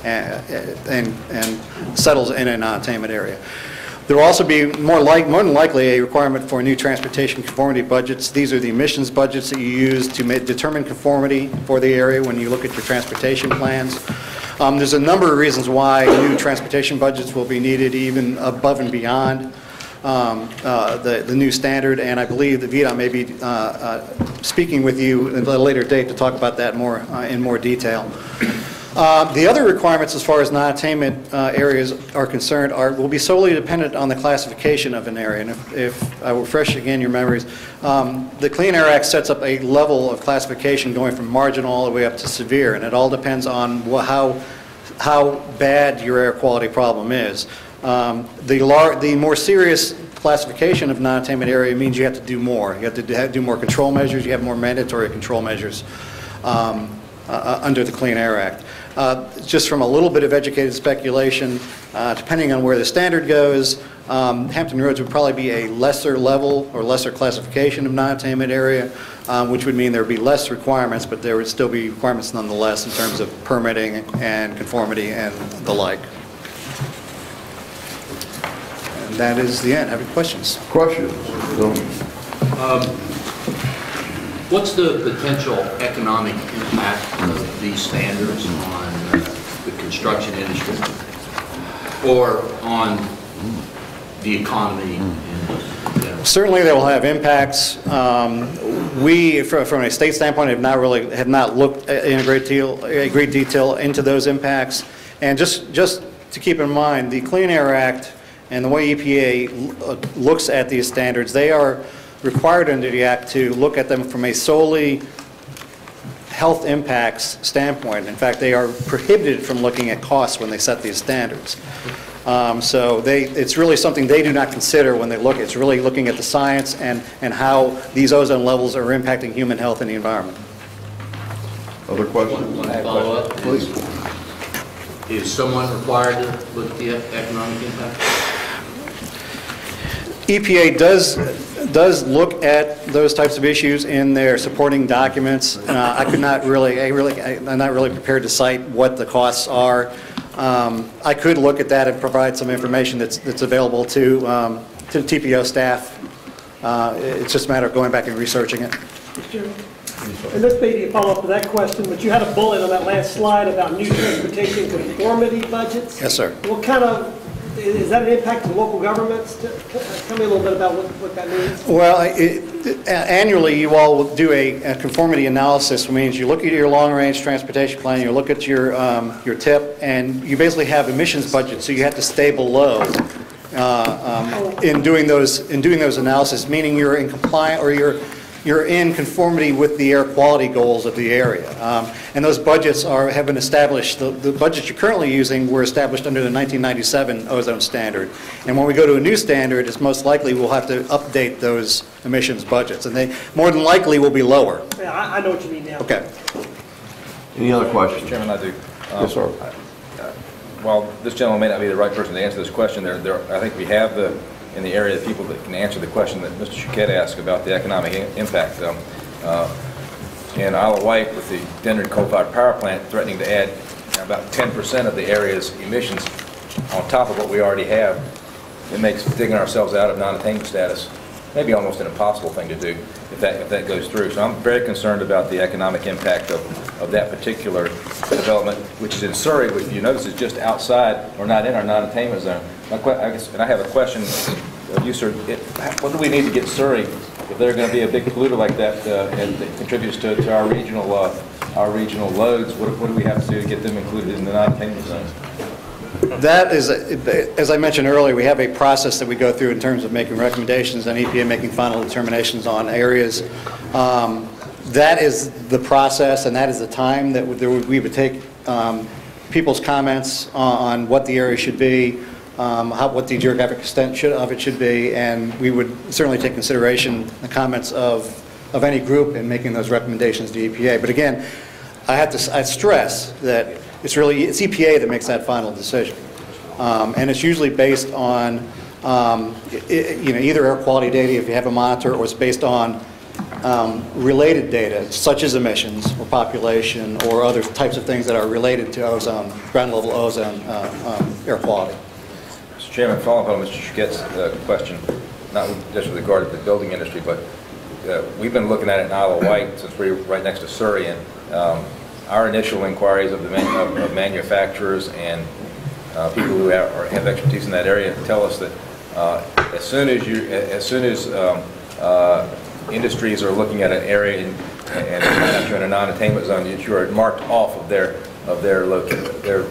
and settles in a non-attainment area. There will also be more than likely a requirement for new transportation conformity budgets. These are the emissions budgets that you use to determine conformity for the area when you look at your transportation plans. There's a number of reasons why new transportation budgets will be needed even above and beyond the new standard, and I believe that VDOT may be speaking with you at a later date to talk about that in more detail. The other requirements as far as non-attainment areas are concerned will be solely dependent on the classification of an area. And if I refresh again your memories, the Clean Air Act sets up a level of classification going from marginal all the way up to severe, and it all depends on how bad your air quality problem is. The more serious classification of non-attainment area means you have to do more. You have to do more control measures. You have more mandatory control measures under the Clean Air Act. Just from a little bit of educated speculation, depending on where the standard goes, Hampton Roads would probably be a lesser level or lesser classification of non-attainment area, which would mean there would be less requirements, but there would still be requirements nonetheless in terms of permitting and conformity and the like. And that is the end. Have any questions? Questions? What's the potential economic impact of these standards on the construction industry or on the economy in general? Certainly they will have impacts. We, from a state standpoint, have not looked in a great detail into those impacts. And just to keep in mind, the Clean Air Act and the way EPA looks at these standards, they are required under the Act to look at them from a solely health impacts standpoint. In fact, they are prohibited from looking at costs when they set these standards. So it's really something they do not consider when they look. It's really looking at the science and how these ozone levels are impacting human health and the environment. Other questions? One follow-up. Please. Is someone required to look at the economic impact? EPA does look at those types of issues in their supporting documents. I'm not really prepared to cite what the costs are. I could look at that and provide some information that's available to the TPO staff. It's just a matter of going back and researching it. And this may be a follow-up to that question, but you had a bullet on that last slide about new transportation conformity budgets. Yes, sir. What kind of Is that an impact to local governments? Tell me a little bit about what that means. Well, annually, you all will do a conformity analysis, which means you look at your long-range transportation plan, you look at your TIP, and you basically have emissions budgets, so you have to stay below in doing those analysis, meaning you're in compliant or you're in conformity with the air quality goals of the area. And those budgets have been established. The budgets you're currently using were established under the 1997 ozone standard. And when we go to a new standard, it's most likely we'll have to update those emissions budgets. And they more than likely will be lower. Yeah, I know what you mean now. Okay. Any other questions? Mr. Chairman, I do. Yes, sir. While this gentleman may not be the right person to answer this question, I think we have in the area of people that can answer the question that Mr. Choquette asked about the economic impact. In Isle of Wight, with the Denver coal-fired power plant threatening to add about 10% of the area's emissions on top of what we already have, it makes digging ourselves out of non-attainment status maybe almost an impossible thing to do if that goes through. So I'm very concerned about the economic impact of that particular development, which is in Surrey, which you notice is just outside or not in our non-attainment zone. And I have a question of you, sir. What do we need to get Surrey if they're going to be a big polluter like that and that contributes to our regional loads? What do we have to do to get them included in the non-attainment zone? That is, as I mentioned earlier, we have a process that we go through in terms of making recommendations and EPA making final determinations on areas. That is the process, and that is the time that we would take people's comments on what the area should be, what the geographic extent of it should be, and we would certainly take consideration the comments of any group in making those recommendations to EPA. But again, I stress that it's EPA that makes that final decision, and it's usually based on either air quality data if you have a monitor, or it's based on related data such as emissions or population or other types of things that are related to ozone, ground level ozone air quality. Mr. Chairman, following up on Mr. Choquette's question, not just with regard to the building industry, but we've been looking at it in Isle of Wight since we're right next to Surrey, and our initial inquiries of manufacturers and people who have expertise in that area tell us that as soon as industries are looking at an area and you're in a non-attainment zone, you are marked off of their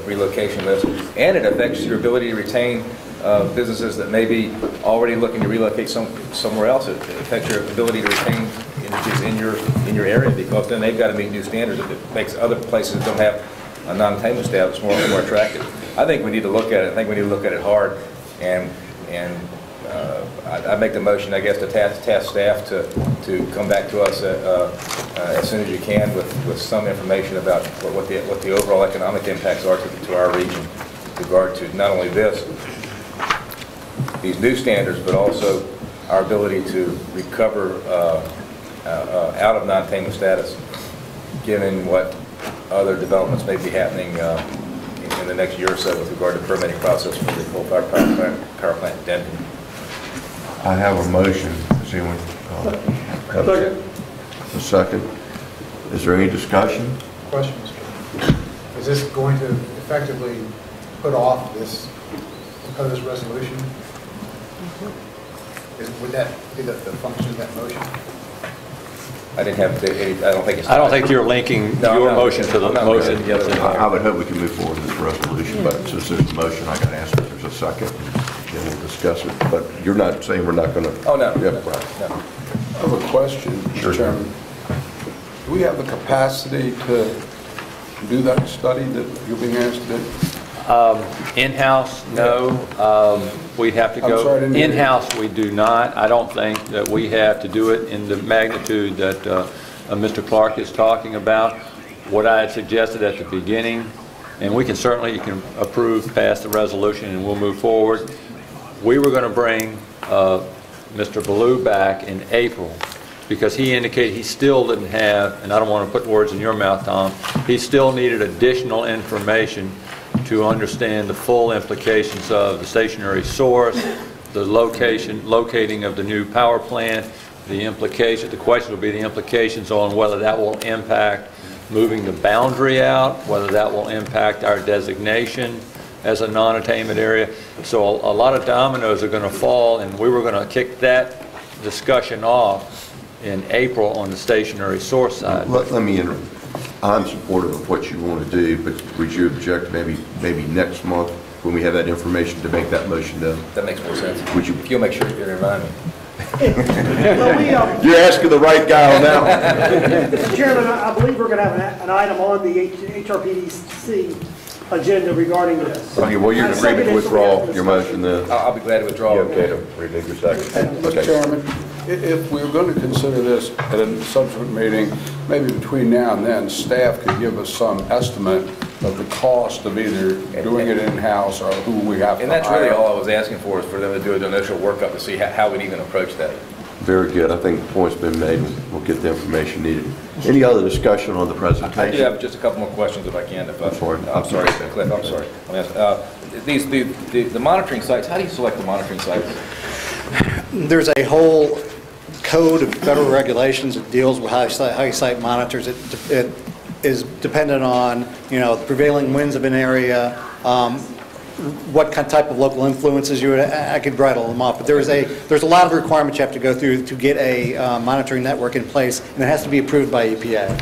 relocation list, and it affects your ability to retain businesses that may be already looking to relocate somewhere else. It affects your ability to retain industries in your area, because then they've got to meet new standards. It makes other places that don't have a non-attainment status more attractive. I think we need to look at it. I think we need to look at it hard, and I make the motion, I guess, to task staff to come back to us as soon as you can with some information about what the overall economic impacts are to our region with regard to not only these new standards, but also our ability to recover out of non-attainment status, given what other developments may be happening in the next year or so with regard to permitting process for the coal-fired power plant in Denton. I have a motion. Does anyone have a second? Is there any discussion? Question, Mr. Is this going to effectively put off this proposed resolution? Would that be the function of that motion? I didn't have any, I don't think it's... I don't think you're linking your motion to the motion. I would hope we can move forward with this resolution, but since there's a motion, I got to ask if there's a second, then we'll discuss it. But you're not saying we're not going to... Oh, no. Yeah, No. right. I have a question, Mr. Chairman. Do we have the capacity to do that study that you're being asked to do? In-house, no. We'd have to go, in-house, we do not. I don't think that we have to do it in the magnitude that Mr. Clark is talking about. What I had suggested at the beginning, and we can certainly, you can approve, pass the resolution, and we'll move forward. We were going to bring Mr. Ballou back in April, because he indicated he still didn't have, and I don't want to put words in your mouth, Tom, he still needed additional information to understand the full implications of the stationary source, the locating of the new power plant, the question will be the implications on whether that will impact moving the boundary out, whether that will impact our designation, as a non-attainment area. So a lot of dominoes are going to fall, and we were going to kick that discussion off in April on the stationary source side. Let me interrupt. I'm supportive of what you want to do, but would you object maybe next month when we have that information to make that motion done? That makes more sense. Would you? If you'll make sure you remind me. Well, You're asking the right guy on that one. Mr. Chairman, I believe we're going to have an item on the HRPDC agenda regarding this. Okay, well, you're in agreement to withdraw your motion then? I'll be glad to withdraw. You okay to remove your second? Mr. Chairman, if we're going to consider this at a subsequent meeting, maybe between now and then, staff could give us some estimate of the cost of either doing it in-house or who we have to hire. And that's really all I was asking for, is for them to do an initial workup to see how we'd even approach that. Very good. I think the point's been made. We'll get the information needed. Any other discussion on the presentation? I do have just a couple more questions if I can. I'm sorry, Cliff, I'm sorry. Let me ask, the monitoring sites, how do you select the monitoring sites? There's a whole code of federal regulations that deals with how you site monitors. It is dependent on, the prevailing winds of an area, what type of local influences you would. I could rattle them off, but there's a lot of requirements you have to go through to get a monitoring network in place, and it has to be approved by EPA.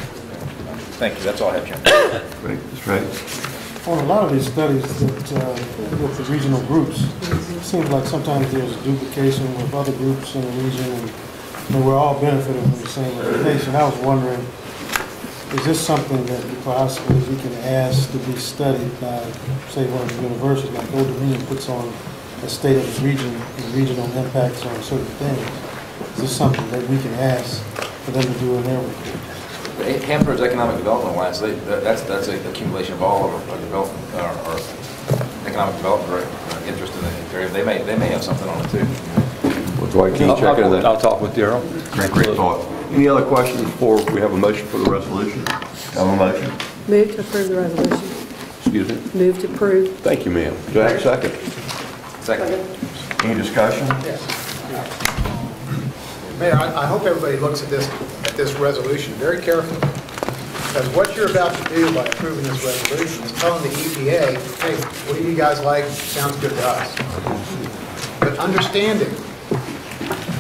Thank you. That's all I have, Chairman. That's right. On a lot of these studies that, with the regional groups, it seems like sometimes there's duplication with other groups in the region, and we're all benefiting from the same information. I was wondering, is this something that possibly we can ask to be studied by, say, one of the universities, like Old Dominion puts on a state of the region and regional impacts on certain things? Is this something that we can ask for them to do in their report? Hampton's Economic Development Alliance, that's an accumulation of all of our development, our economic development interest in the area. They may have something on it too. Well, Dwight, can you check into that? I'll talk with Darryl. Great thought. Any other questions before we have a motion for the resolution? Have a motion? Move to approve the resolution. Excuse me? Move to approve. Thank you, ma'am. Do I have a second? Second. Any discussion? Yes. Mayor, I hope everybody looks at this resolution very carefully, because what you're about to do by approving this resolution is telling the EPA, hey, what do you guys like? Sounds good to us. But understanding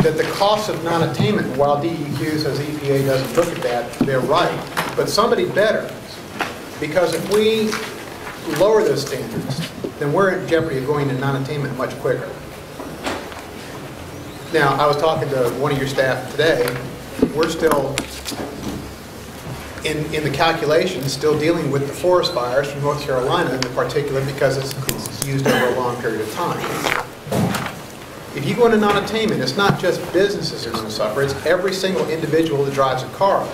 that the cost of non-attainment, while DEQ says EPA doesn't look at that, they're right, but somebody better. Because if we lower those standards, then we're in jeopardy of going to non-attainment much quicker. Now, I was talking to one of your staff today. We're still, in the calculations, still dealing with the forest fires from North Carolina in particular because it's used over a long period of time. If you go into non-attainment, it's not just businesses that are going to suffer, it's every single individual that drives a car.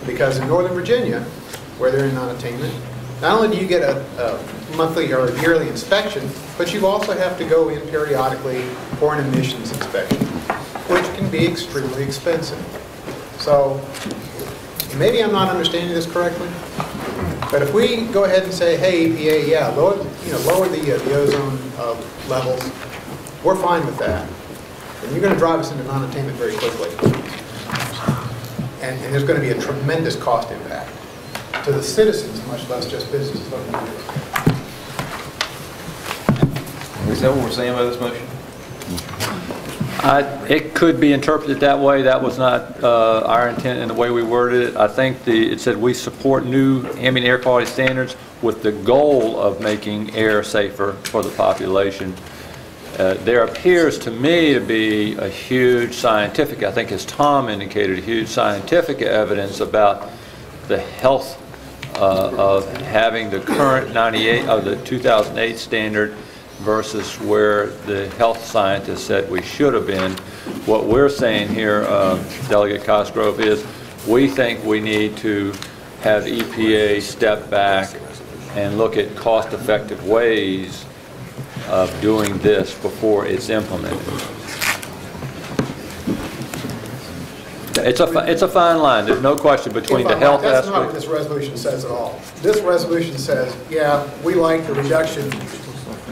Because in Northern Virginia, where they're in non-attainment, not only do you get a monthly or yearly inspection, but you also have to go in periodically for an emissions inspection, which can be extremely expensive. So maybe I'm not understanding this correctly, but if we go ahead and say, hey, EPA, yeah, lower the ozone levels, we're fine with that. And you're going to drive us into non-attainment very quickly. And there's going to be a tremendous cost impact to the citizens, much less just businesses looking to do it. Is that what we're saying by this motion? It could be interpreted that way. That was not our intent in the way we worded it. I think it said we support new ambient air quality standards with the goal of making air safer for the population. There appears to me to be a huge scientific, I think as Tom indicated, huge scientific evidence about the health of having the current 2008 standard versus where the health scientists said we should have been. What we're saying here, Delegate Cosgrove, is we think we need to have EPA step back and look at cost-effective ways of doing this before it's implemented. It's a fine line. There's no question between the health aspect. That's not what this resolution says at all. This resolution says, yeah, we like the reduction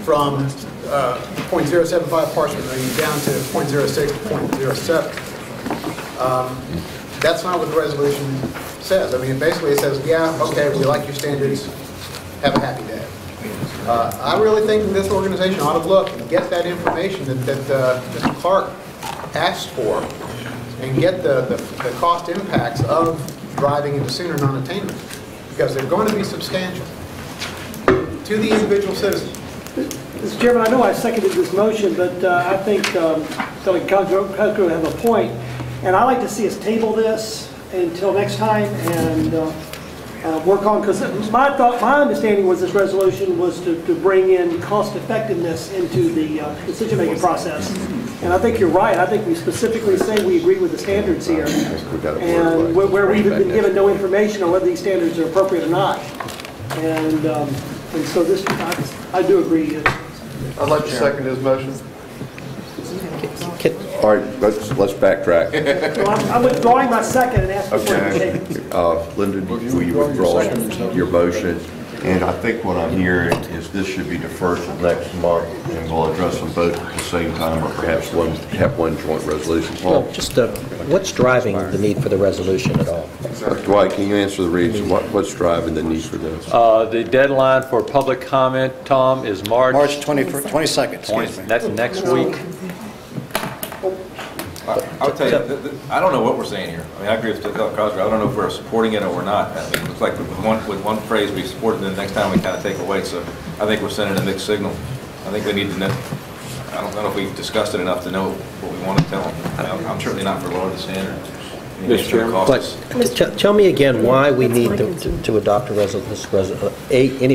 from 0.075 parts per million down to 0.06 to 0.07. That's not what the resolution says. I mean, basically it says, yeah, okay, we like your standards. Have a happy day. I really think this organization ought to look and get that information that Mr. Clark asked for, and get the cost impacts of driving into sooner non-attainment, because they're going to be substantial to the individual citizen. Mr. Chairman, I know I seconded this motion, but I think Kelly Cosgrove have a point, and I like to see us table this until next time and work on, because my understanding was this resolution was to bring in cost effectiveness into the decision-making process. And I think you're right. I think we specifically say we agree with the standards here, and where we've been given no information on whether these standards are appropriate or not. And so this, I do agree. I'd like to second his motion. All right, let's backtrack. So I'm withdrawing my second and asking for it to be taken. Linda, will you withdraw your motion? And I think what I'm hearing is this should be deferred till next month, and we'll address them both at the same time, or perhaps have one joint resolution. Paul? Well, just what's driving the need for the resolution at all? Dwight, can you answer the reason? What's driving the need for this? The deadline for public comment, Tom, is March 22nd, excuse me. That's next week. I would tell you, I don't know what we're saying here. I mean, I agree with Dr. Cosgrove. I don't know if we're supporting it or we're not. I mean, it looks like with one phrase we support it, and the next time we kind of take away. So I think we're sending a mixed signal. I think we need to know. I don't know if we've discussed it enough to know what we want to tell them. I'm certainly not for lowering the standard. Mr. Chairman, tell me again why we need to adopt any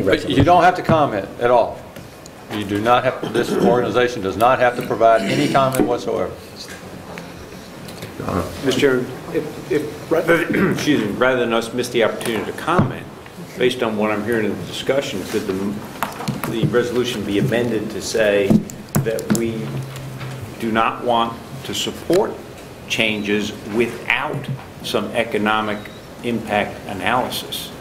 resolution. You don't have to comment at all. You do not have. This organization does not have to provide any comment whatsoever. Mr. Chairman, rather than us miss the opportunity to comment, based on what I'm hearing in the discussion, could the resolution be amended to say that we do not want to support changes without some economic impact analysis,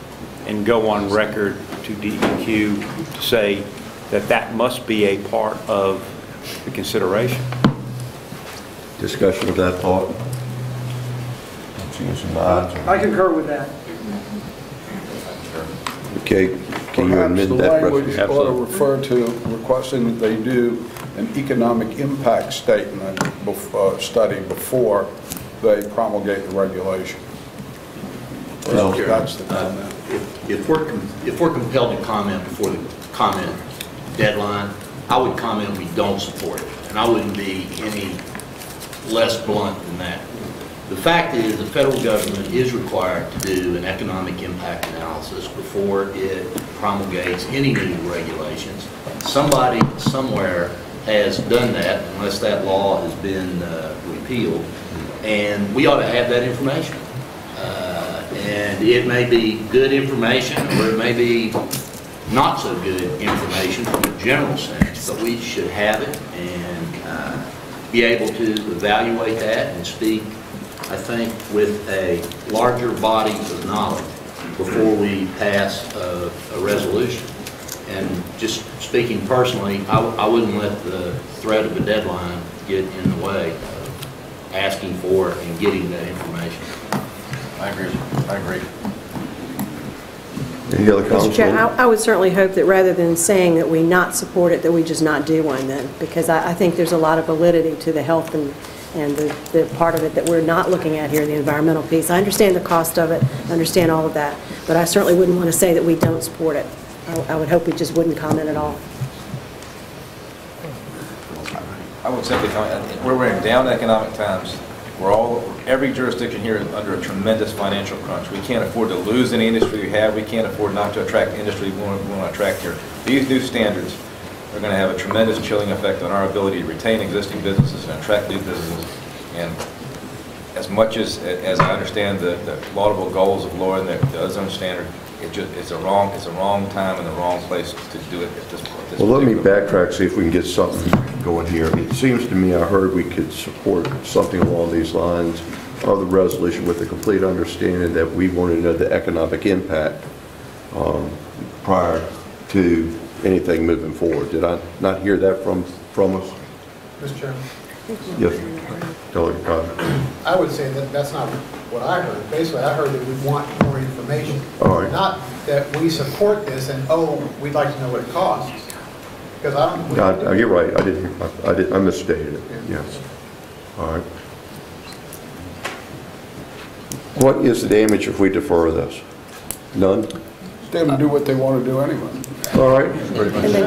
and go on record to DEQ to say that that must be a part of the consideration? Discussion of that thought? I concur with that. Okay, can you amend that resolution? Perhaps the language ought to refer to requesting that they do an economic impact statement study before they promulgate the regulation. Well, that's the comment. If we're compelled to comment before the comment deadline, I would comment we don't support it, and I wouldn't be any less blunt than that. The fact is the federal government is required to do an economic impact analysis before it promulgates any new regulations. Somebody somewhere has done that, unless that law has been repealed, and we ought to have that information. And it may be good information, or it may be not so good information from a general sense, but we should have it and be able to evaluate that and speak, I think, with a larger body of knowledge before we pass a resolution. And just speaking personally, I wouldn't let the threat of a deadline get in the way of asking for and getting that information. I agree. Any other comments? Mr. Chair, I would certainly hope that rather than saying that we not support it, that we just not do one then, because I think there's a lot of validity to the health and the part of it that we're not looking at here, the environmental piece. I understand the cost of it, I understand all of that, but I certainly wouldn't want to say that we don't support it. I would hope we just wouldn't comment at all. I would simply comment, we're in down economic times. Every jurisdiction here is under a tremendous financial crunch. We can't afford to lose any industry we have. We can't afford not to attract industry we want to attract here. These new standards are going to have a tremendous chilling effect on our ability to retain existing businesses and attract new businesses. And as much as I understand the laudable goals of lowering the ozone standard, it's a wrong time and the wrong place to do it at this point. Well, let me backtrack, see if we can get something going here. It seems to me I heard we could support something along these lines of the resolution with the complete understanding that we want to know the economic impact prior to anything moving forward. Did I not hear that from us? Mr. Chairman? Yes, Delegate Cobb. I would say that that's not what I heard. Basically, I heard that we want more information. All right. Not that we support this and, oh, we'd like to know what it costs. Because I don't. No, you're right, I misstated it, yes. All right. What is the damage if we defer this? None? Let them do what they want to do anyway. All right.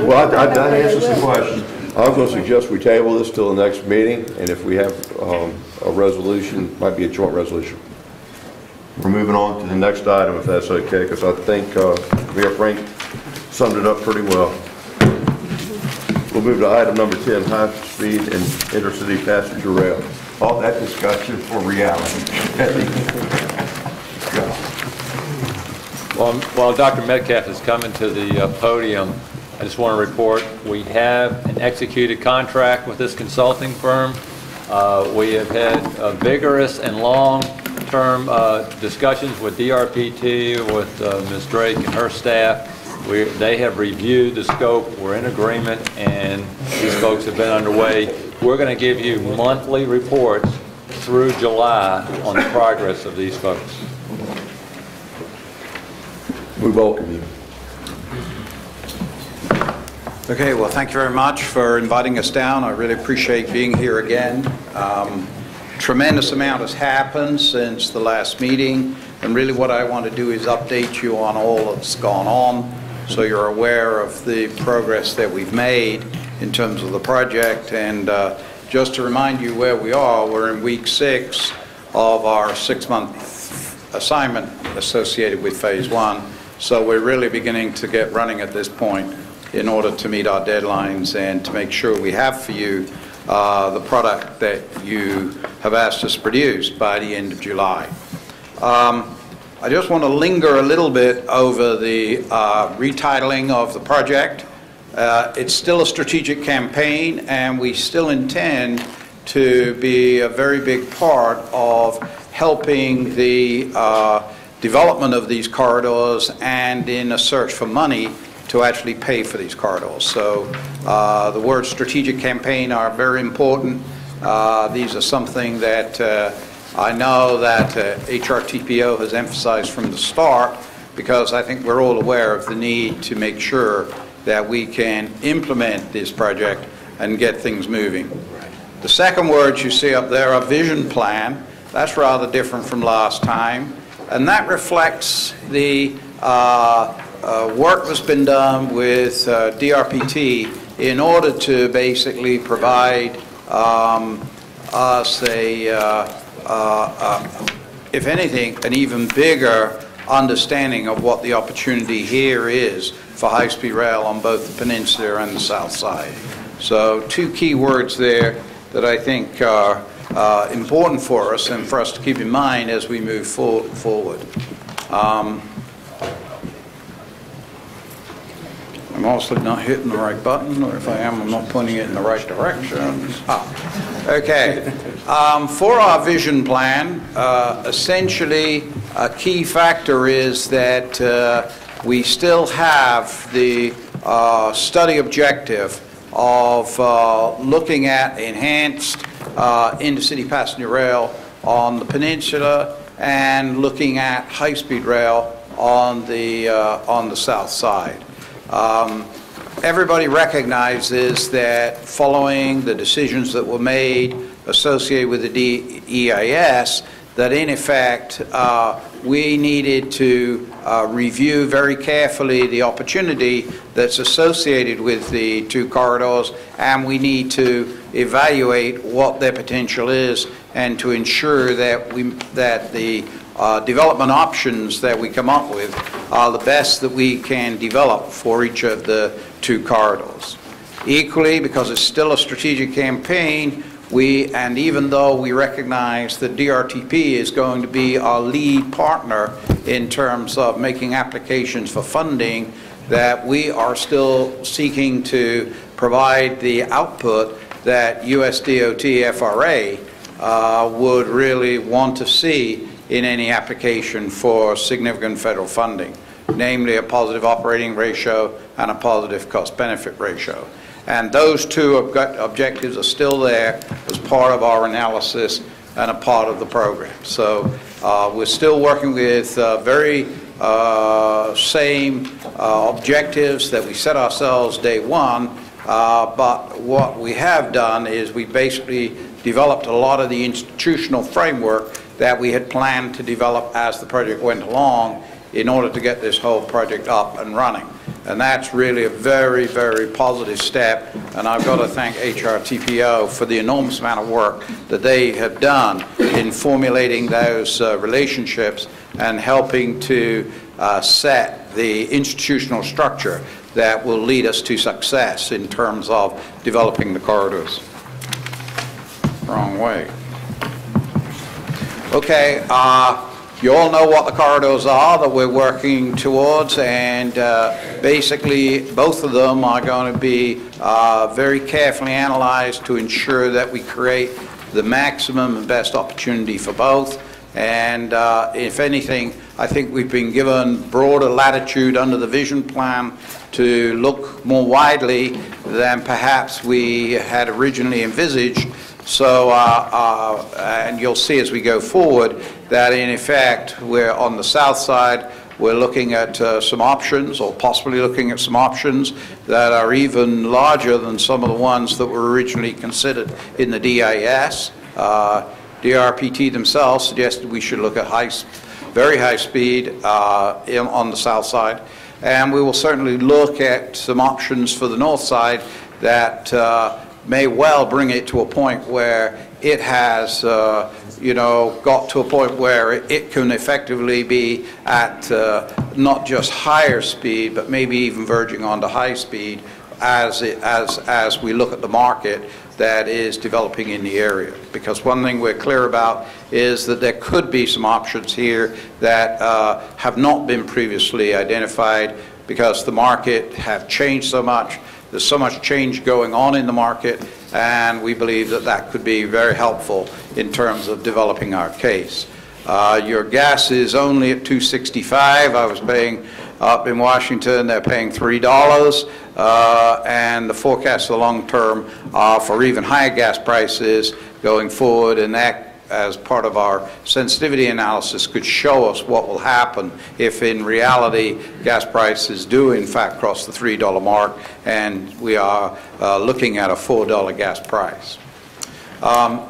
Well, that answers the question. I was going to suggest we table this till the next meeting, and if we have a resolution, might be a joint resolution. We're moving on to the next item, if that's okay, because I think Mayor Frank summed it up pretty well. We'll move to item number 10, high-speed and intercity passenger rail. All that discussion for reality. While Dr. Metcalf is coming to the podium, I just want to report we have an executed contract with this consulting firm. We have had vigorous and long-term discussions with DRPT, with Ms. Drake and her staff. They have reviewed the scope, we're in agreement, and these folks have been underway. We're going to give you monthly reports through July on the progress of these folks. We welcome you. Okay, well, thank you very much for inviting us down. I really appreciate being here again. Tremendous amount has happened since the last meeting, and really what I want to do is update you on all that's gone on, so you're aware of the progress that we've made in terms of the project. And just to remind you where we are, we're in week 6 of our 6-month assignment associated with phase 1. So we're really beginning to get running at this point in order to meet our deadlines and to make sure we have for you the product that you have asked us to produce by the end of July. I just want to linger a little bit over the retitling of the project. It's still a strategic campaign, and we still intend to be a very big part of helping the development of these corridors and in a search for money to actually pay for these corridors. So the words strategic campaign are very important. These are something that I know that HRTPO has emphasized from the start, because I think we're all aware of the need to make sure that we can implement this project and get things moving. The second words you see up there are vision plan. That's rather different from last time, and that reflects the work that's been done with DRPT in order to basically provide us if anything, an even bigger understanding of what the opportunity here is for high-speed rail on both the peninsula and the south side. So 2 key words there that I think are important for us and for us to keep in mind as we move forward. I'm also not hitting the right button, or if I am, I'm not pointing it in the right direction. Okay. For our vision plan, essentially a key factor is that we still have the study objective of looking at enhanced intercity passenger rail on the peninsula and looking at high-speed rail on the south side. Everybody recognizes that following the decisions that were made associated with the EIS, that in effect we needed to review very carefully the opportunity that's associated with the 2 corridors, and we need to evaluate what their potential is and to ensure that the development options that we come up with are the best that we can develop for each of the 2 corridors. Equally, because it's still a strategic campaign, and even though we recognize that DRTP is going to be our lead partner in terms of making applications for funding, that we are still seeking to provide the output that US DOT FRA would really want to see in any application for significant federal funding, namely a positive operating ratio and a positive cost-benefit ratio. And those two objectives are still there as part of our analysis and a part of the program. So we're still working with very same objectives that we set ourselves day one, but what we have done is we basically developed a lot of the institutional framework that we had planned to develop as the project went along in order to get this whole project up and running. And that's really a very, very positive step, and I've got to thank HRTPO for the enormous amount of work that they have done in formulating those relationships and helping to set the institutional structure that will lead us to success in terms of developing the corridors. Wrong way. Okay, you all know what the corridors are that we're working towards, and basically both of them are going to be very carefully analyzed to ensure that we create the maximum and best opportunity for both. And if anything, I think we've been given broader latitude under the vision plan to look more widely than perhaps we had originally envisaged. So, and you'll see as we go forward that in effect we're on the south side, we're looking at some options, or possibly looking at some options that are even larger than some of the ones that were originally considered in the DIS. DRPT themselves suggested we should look at very high speed on the south side, and we will certainly look at some options for the north side that may well bring it to a point where it has, got to a point where it can effectively be at not just higher speed, but maybe even verging onto high speed as we look at the market that is developing in the area. Because one thing we're clear about is that there could be some options here that have not been previously identified because the market have changed so much. There's so much change going on in the market, and we believe that that could be very helpful in terms of developing our case. Your gas is only at $2.65. I was paying up in Washington, they're paying $3, and the forecasts for the long term are for even higher gas prices going forward, and that, as part of our sensitivity analysis, could show us what will happen if in reality gas prices do in fact cross the $3 mark and we are looking at a $4 gas price.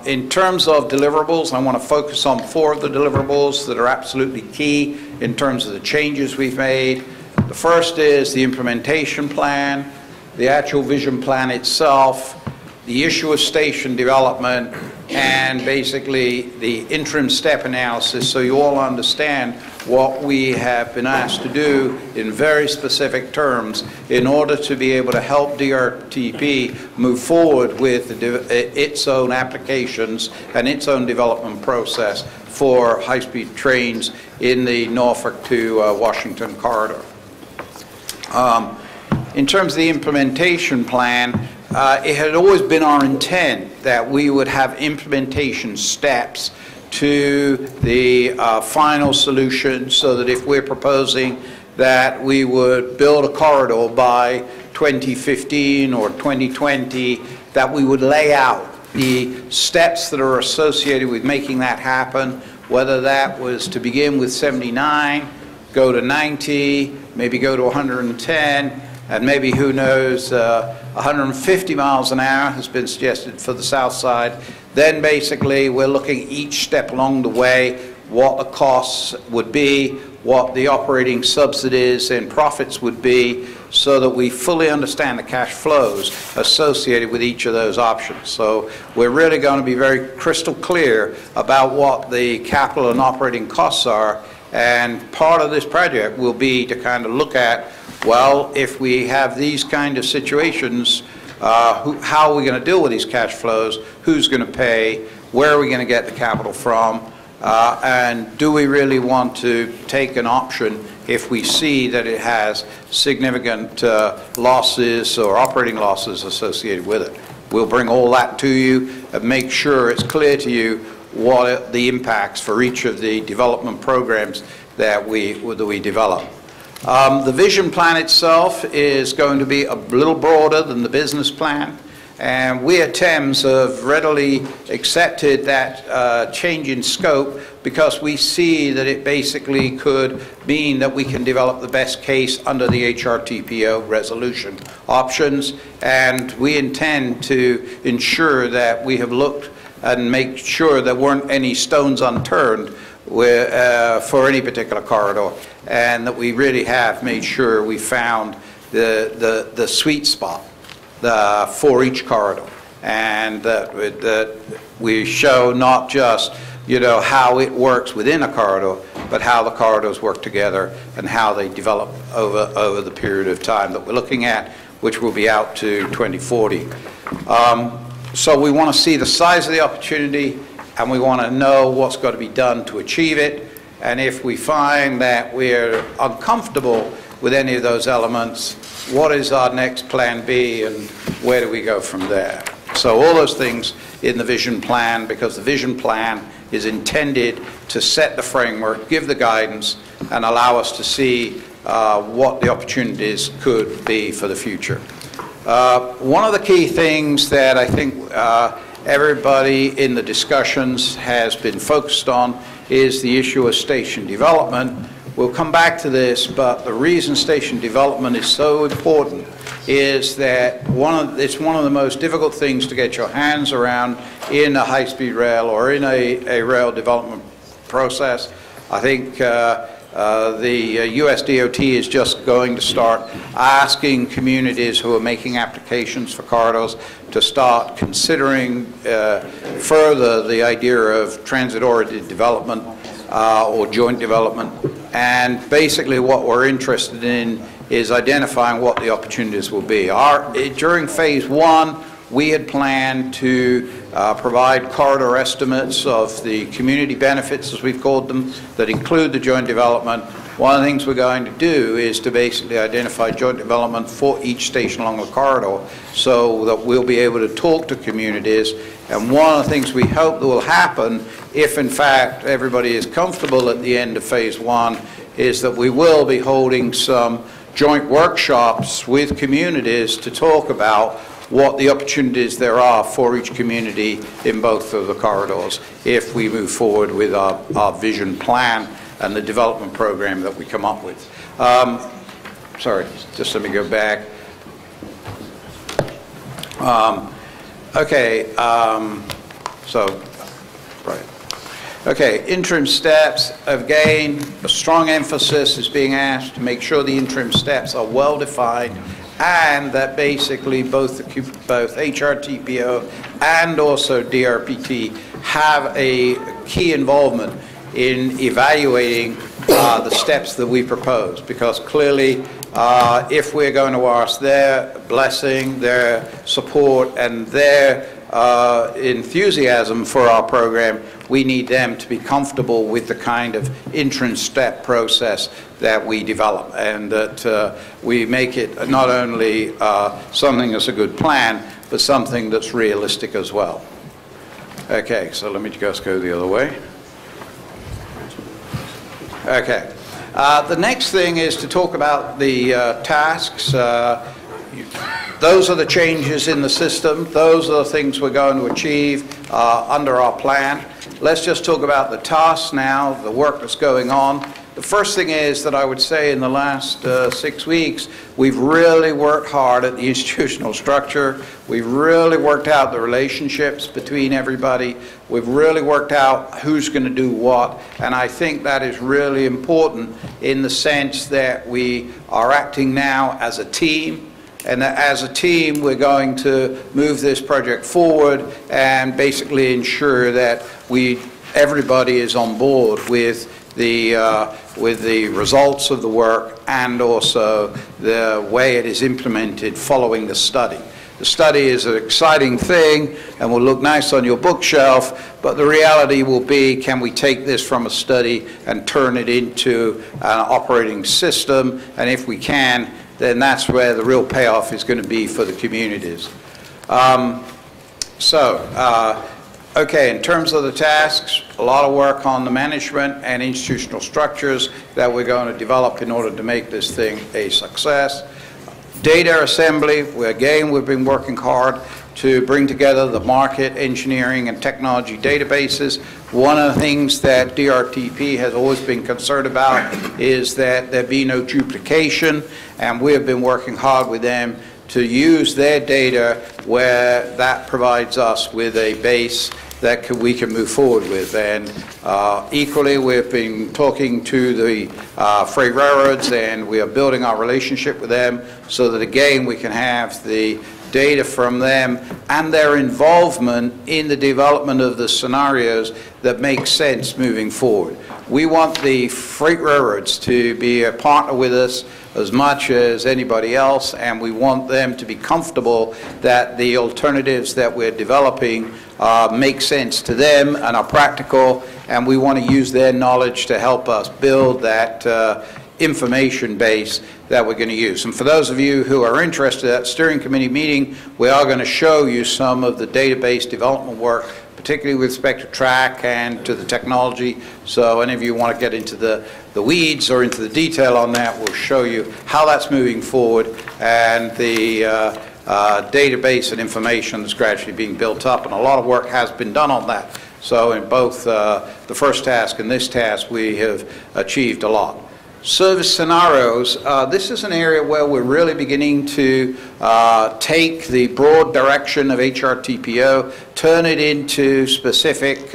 In terms of deliverables, I want to focus on 4 of the deliverables that are absolutely key in terms of the changes we've made. The first is the implementation plan, the actual vision plan itself, the issue of station development, and basically the interim step analysis, so you all understand what we have been asked to do in very specific terms in order to be able to help DRTP move forward with its own applications and its own development process for high-speed trains in the Norfolk to Washington corridor. In terms of the implementation plan, it had always been our intent that we would have implementation steps to the final solution, so that if we're proposing that we would build a corridor by 2015 or 2020, that we would lay out the steps that are associated with making that happen, whether that was to begin with 79, go to 90, maybe go to 110, and maybe, who knows, 150 miles an hour has been suggested for the south side. Then basically we're looking each step along the way, what the costs would be, what the operating subsidies and profits would be, so that we fully understand the cash flows associated with each of those options. So we're really going to be very crystal clear about what the capital and operating costs are, and part of this project will be to kind of look at, well, if we have these kind of situations, how are we going to deal with these cash flows? Who's going to pay? Where are we going to get the capital from? And do we really want to take an option if we see that it has significant losses or operating losses associated with it? We'll bring all that to you and make sure it's clear to you what are the impacts for each of the development programs that we develop. The vision plan itself is going to be a little broader than the business plan, and we at Thames have readily accepted that change in scope because we see that it basically could mean that we can develop the best case under the HRTPO resolution options, and we intend to ensure that we have looked and make sure there weren't any stones unturned for any particular corridor, and that we really have made sure we found the sweet spot for each corridor, and that we show not just how it works within a corridor, but how the corridors work together and how they develop over the period of time that we're looking at, which will be out to 2040. So we want to see the size of the opportunity, and we want to know what's got to be done to achieve it. And if we find that we're uncomfortable with any of those elements, what is our next plan B, and where do we go from there? So all those things in the vision plan, because the vision plan is intended to set the framework, give the guidance, and allow us to see what the opportunities could be for the future. One of the key things that I think everybody in the discussions has been focused on is the issue of station development. We'll come back to this, but the reason station development is so important is that it's one of the most difficult things to get your hands around in a high-speed rail or in a rail development process. I think the US DOT is just going to start asking communities who are making applications for corridors to start considering further the idea of transit-oriented development or joint development. And basically what we're interested in is identifying what the opportunities will be. During phase one, we had planned to provide corridor estimates of the community benefits, as we've called them, that include the joint development. One of the things we're going to do is to basically identify joint development for each station along the corridor so that we'll be able to talk to communities. And one of the things we hope that will happen, if in fact everybody is comfortable at the end of phase one, is that we will be holding some joint workshops with communities to talk about what the opportunities there are for each community in both of the corridors if we move forward with our vision plan and the development program that we come up with. Sorry, just let me go back. Okay, interim steps. Again, a strong emphasis is being asked to make sure the interim steps are well defined and that basically both HRTPO and also DRPT have a key involvement in evaluating the steps that we propose, because clearly if we're going to ask their blessing, their support, and their enthusiasm for our program, we need them to be comfortable with the kind of interim step process that we develop, and that we make it not only something that's a good plan, but something that's realistic as well. Okay, so let me just go the other way. Okay. The next thing is to talk about the tasks. Those are the changes in the system. Those are the things we're going to achieve under our plan. Let's just talk about the tasks now, the work that's going on. The first thing is that I would say in the last 6 weeks, we've really worked hard at the institutional structure. We've really worked out the relationships between everybody. We've really worked out who's going to do what. And I think that is really important in the sense that we are acting now as a team. And as a team, we're going to move this project forward and basically ensure that everybody is on board with the results of the work and also the way it is implemented following the study. The study is an exciting thing and will look nice on your bookshelf, but the reality will be, can we take this from a study and turn it into an operating system? And if we can, then that's where the real payoff is going to be for the communities. Okay, in terms of the tasks, a lot of work on the management and institutional structures that we're going to develop in order to make this thing a success. Data assembly, we've been working hard to bring together the market, engineering, and technology databases. One of the things that DRTP has always been concerned about is that there be no duplication, and we have been working hard with them to use their data where that provides us with a base that we can move forward with. And equally, we've been talking to the freight railroads, and we are building our relationship with them so that, again, we can have the data from them and their involvement in the development of the scenarios that make sense moving forward. We want the freight railroads to be a partner with us as much as anybody else, and we want them to be comfortable that the alternatives that we're developing make sense to them and are practical, and we want to use their knowledge to help us build that information base that we're going to use. And for those of you who are interested, at steering committee meeting, we are going to show you some of the database development work, particularly with respect to track and to the technology. So any of you want to get into the weeds or into the detail on that, we'll show you how that's moving forward and the database and information that's gradually being built up. And a lot of work has been done on that. So in both the first task and this task, we have achieved a lot. Service scenarios, this is an area where we're really beginning to take the broad direction of HRTPO, turn it into specific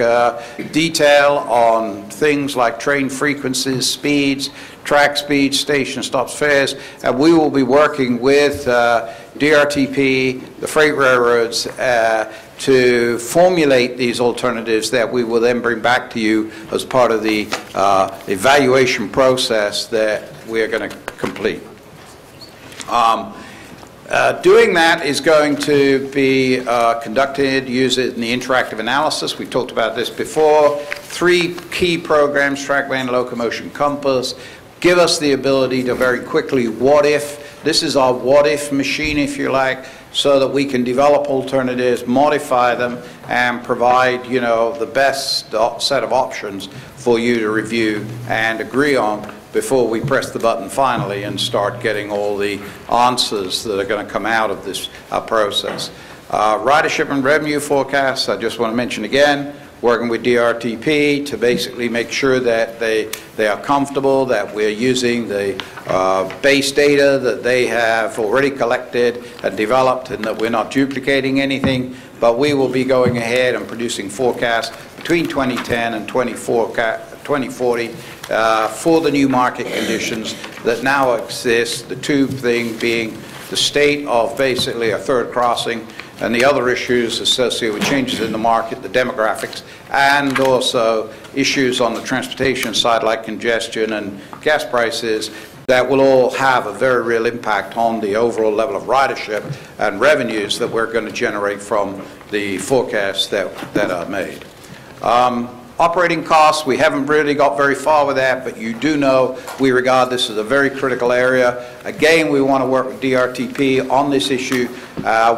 detail on things like train frequencies, speeds, track speeds, station stops, fares, and we will be working with DRTP, the freight railroads, to formulate these alternatives that we will then bring back to you as part of the evaluation process that we are going to complete. Doing that is going to be conducted using the interactive analysis. We talked about this before. 3 key programs, TrackMan, Locomotion, Compass, give us the ability to very quickly what if. This is our what if machine, if you like, so that we can develop alternatives, modify them, and provide, you know, the best set of options for you to review and agree on before we press the button finally and start getting all the answers that are going to come out of this process. Ridership and revenue forecasts, I just want to mention again, working with DRTP to basically make sure that they are comfortable, that we're using the base data that they have already collected and developed, and that we're not duplicating anything, but we will be going ahead and producing forecasts between 2010 and 2040 for the new market conditions that now exist, the 2 things being the state of basically a third crossing, and the other issues associated with changes in the market, the demographics, and also issues on the transportation side like congestion and gas prices that will all have a very real impact on the overall level of ridership and revenues that we're going to generate from the forecasts that are made. Operating costs, we haven't really got very far with that, but you do know we regard this as a very critical area. Again, we want to work with DRTP on this issue.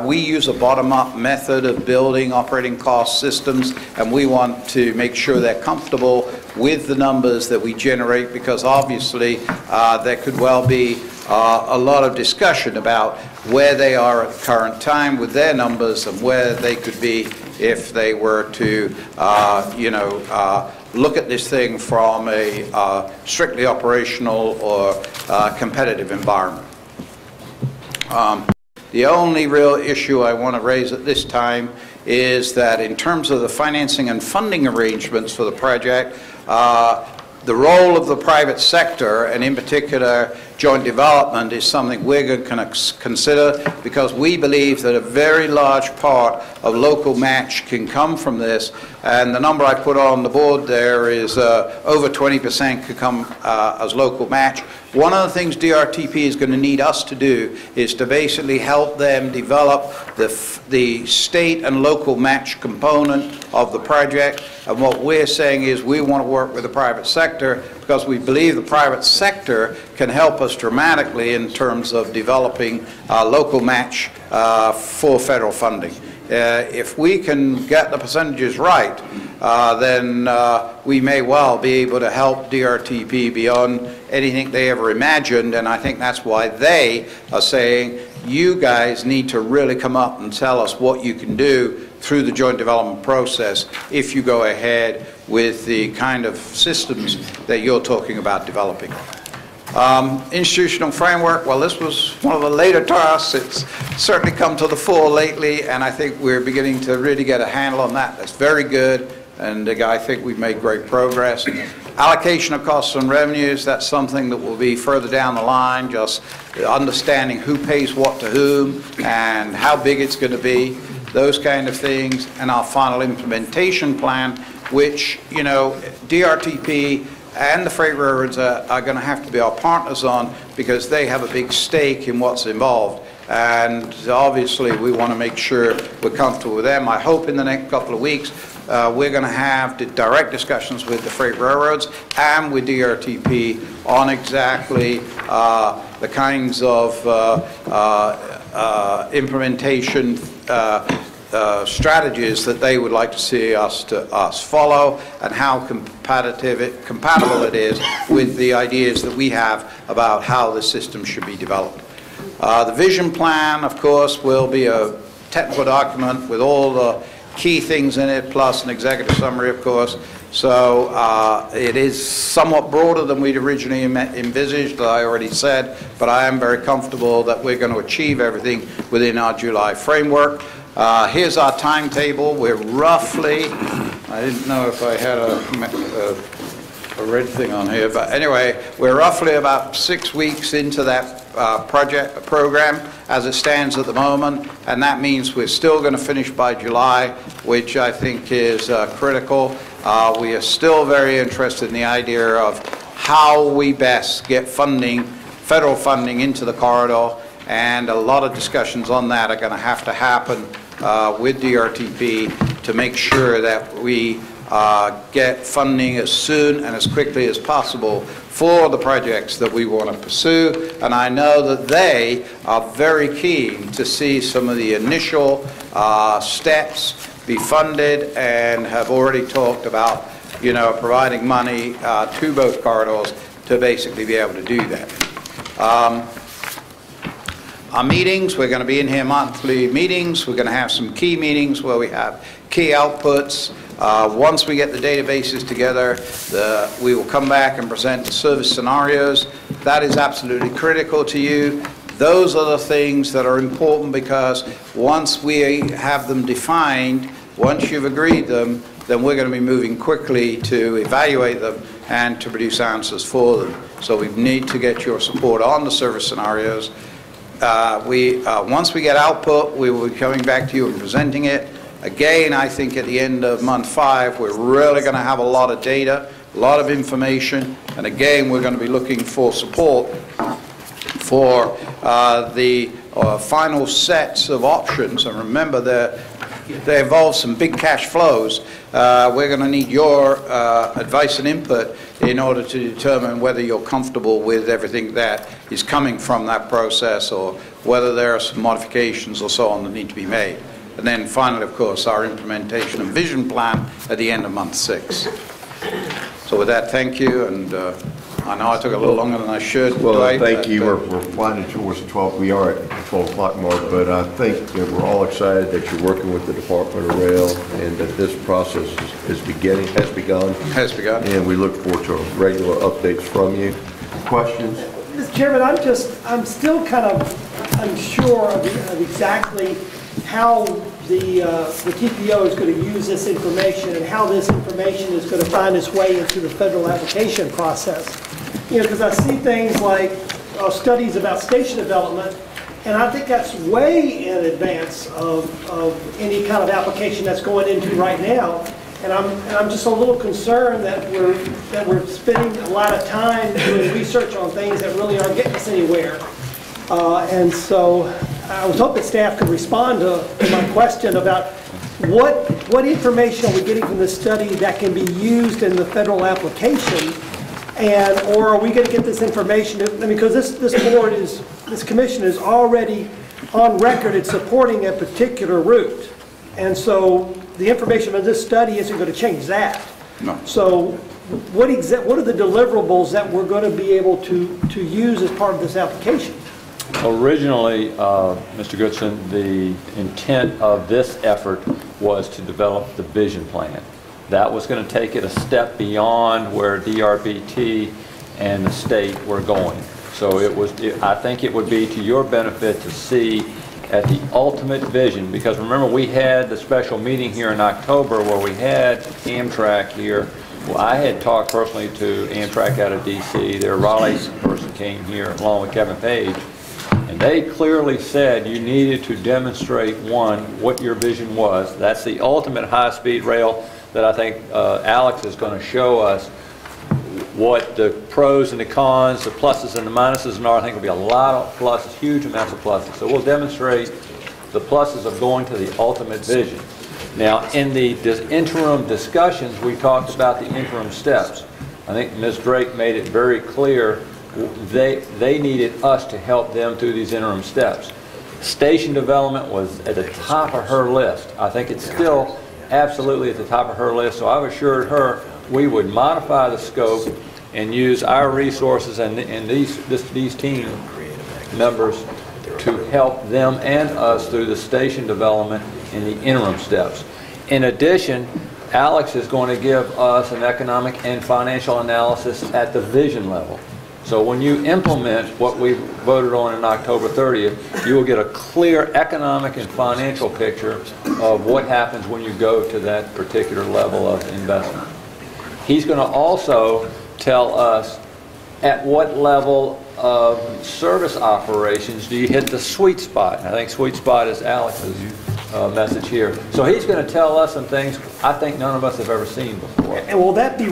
We use a bottom-up method of building operating cost systems, and we want to make sure they're comfortable with the numbers that we generate, because obviously there could well be a lot of discussion about where they are at the current time with their numbers and where they could be if they were to, look at this thing from a strictly operational or competitive environment. The only real issue I want to raise at this time is that in terms of the financing and funding arrangements for the project, the role of the private sector, and in particular joint development, is something we're going to consider, because we believe that a very large part of local match can come from this, and the number I put on the board there is over 20% could come as local match. One of the things DRTP is going to need us to do is to basically help them develop the state and local match component of the project, and what we're saying is we want to work with the private sector because we believe the private sector can help us dramatically in terms of developing local match for federal funding. If we can get the percentages right, then we may well be able to help DRTP beyond anything they ever imagined, and I think that's why they are saying, you guys need to really come up and tell us what you can do through the joint development process if you go ahead with the kind of systems that you're talking about developing. Institutional framework, well, this was one of the later tasks. It's certainly come to the fore lately, and I think we're beginning to really get a handle on that. That's very good, and I think we've made great progress. Allocation of costs and revenues, that's something that will be further down the line, just understanding who pays what to whom and how big it's going to be, those kind of things, and our final implementation plan, which, you know, DRTP and the freight railroads are going to have to be our partners on, because they have a big stake in what's involved. And obviously, we want to make sure we're comfortable with them. I hope in the next couple of weeks, we're going to have direct discussions with the freight railroads and with DRTP on exactly the kinds of implementation strategies that they would like to see us follow, and how compatible it is with the ideas that we have about how the system should be developed. The vision plan, of course, will be a technical document with all the key things in it, plus an executive summary, of course. So it is somewhat broader than we'd originally envisaged, I already said, but I am very comfortable that we're going to achieve everything within our July framework. Here's our timetable. We're roughly, I didn't know if I had a red thing on here, but anyway, we're roughly about 6 weeks into that program as it stands at the moment, and that means we're still going to finish by July, which I think is critical. We are still very interested in the idea of how we best get funding, federal funding, into the corridor, and a lot of discussions on that are going to happen with DRTP to make sure that we get funding as soon and as quickly as possible for the projects that we want to pursue. And I know that they are very keen to see some of the initial steps be funded, and have already talked about, you know, providing money to both corridors to basically be able to do that. Our meetings, we're going to be in here monthly meetings. We're going to have some key meetings where we have key outputs. Once we get the databases together, we will come back and present the service scenarios. That is absolutely critical to you. Those are the things that are important, because once we have them defined, once you've agreed them, then we're going to be moving quickly to evaluate them and to produce answers for them. So we need to get your support on the service scenarios. Once we get output, we will be coming back to you and presenting it. Again, I think at the end of month 5, we're really going to have a lot of data, a lot of information, and again, we're going to be looking for support for the final sets of options. And remember, they involve some big cash flows. We're going to need your advice and input in order to determine whether you're comfortable with everything that is coming from that process, or whether there are some modifications or so on that need to be made. And then finally, of course, our implementation and vision plan at the end of month 6. So with that, thank you, and I know I took a little longer than I should. Well, Dwight, thank you. We're winding towards the 12. We are at the 12 o'clock mark, but I think that we're all excited that you're working with the Department of Rail, and that this process has begun. Has begun. And we look forward to regular updates from you. Questions? Mr. Chairman, I'm still kind of unsure of exactly how the TPO is going to use this information, and how this information is going to find its way into the federal application process. You know, because I see things like studies about station development, and I think that's way in advance of any kind of application that's going into right now. And I'm just a little concerned that we're spending a lot of time doing research on things that really aren't getting us anywhere. And so I was hoping staff could respond to my question about what information are we getting from this study that can be used in the federal application, or are we going to get this information? I mean, because this commission is already on record in supporting a particular route. And so the information of this study isn't going to change that. No. So what are the deliverables that we're going to be able to use as part of this application? Originally, Mr. Goodson, the intent of this effort was to develop the vision plan. That was going to take it a step beyond where DRBT and the state were going. So I think it would be to your benefit to see at the ultimate vision, because remember we had the special meeting here in October where we had Amtrak here. Well, I had talked personally to Amtrak out of DC. Their Raleigh person came here along with Kevin Page, and they clearly said you needed to demonstrate, one, what your vision was. That's the ultimate high-speed rail that I think Alex is going to show us what the pros and the cons, the pluses and the minuses are. I think there'll be a lot of pluses, huge amounts of pluses. So we'll demonstrate the pluses of going to the ultimate vision. Now, in the interim discussions, we talked about the interim steps. I think Ms. Drake made it very clear they needed us to help them through these interim steps. Station development was at the top of her list. I think it's still absolutely at the top of her list. So I've assured her we would modify the scope and use our resources and these team members to help them and us through the station development in the interim steps. In addition, Alex is going to give us an economic and financial analysis at the vision level. So when you implement what we voted on October 30th, you will get a clear economic and financial picture of what happens when you go to that particular level of investment. He's going to also tell us at what level of service operations do you hit the sweet spot. I think sweet spot is Alex's message here. So he's going to tell us some things I think none of us have ever seen before. And will that be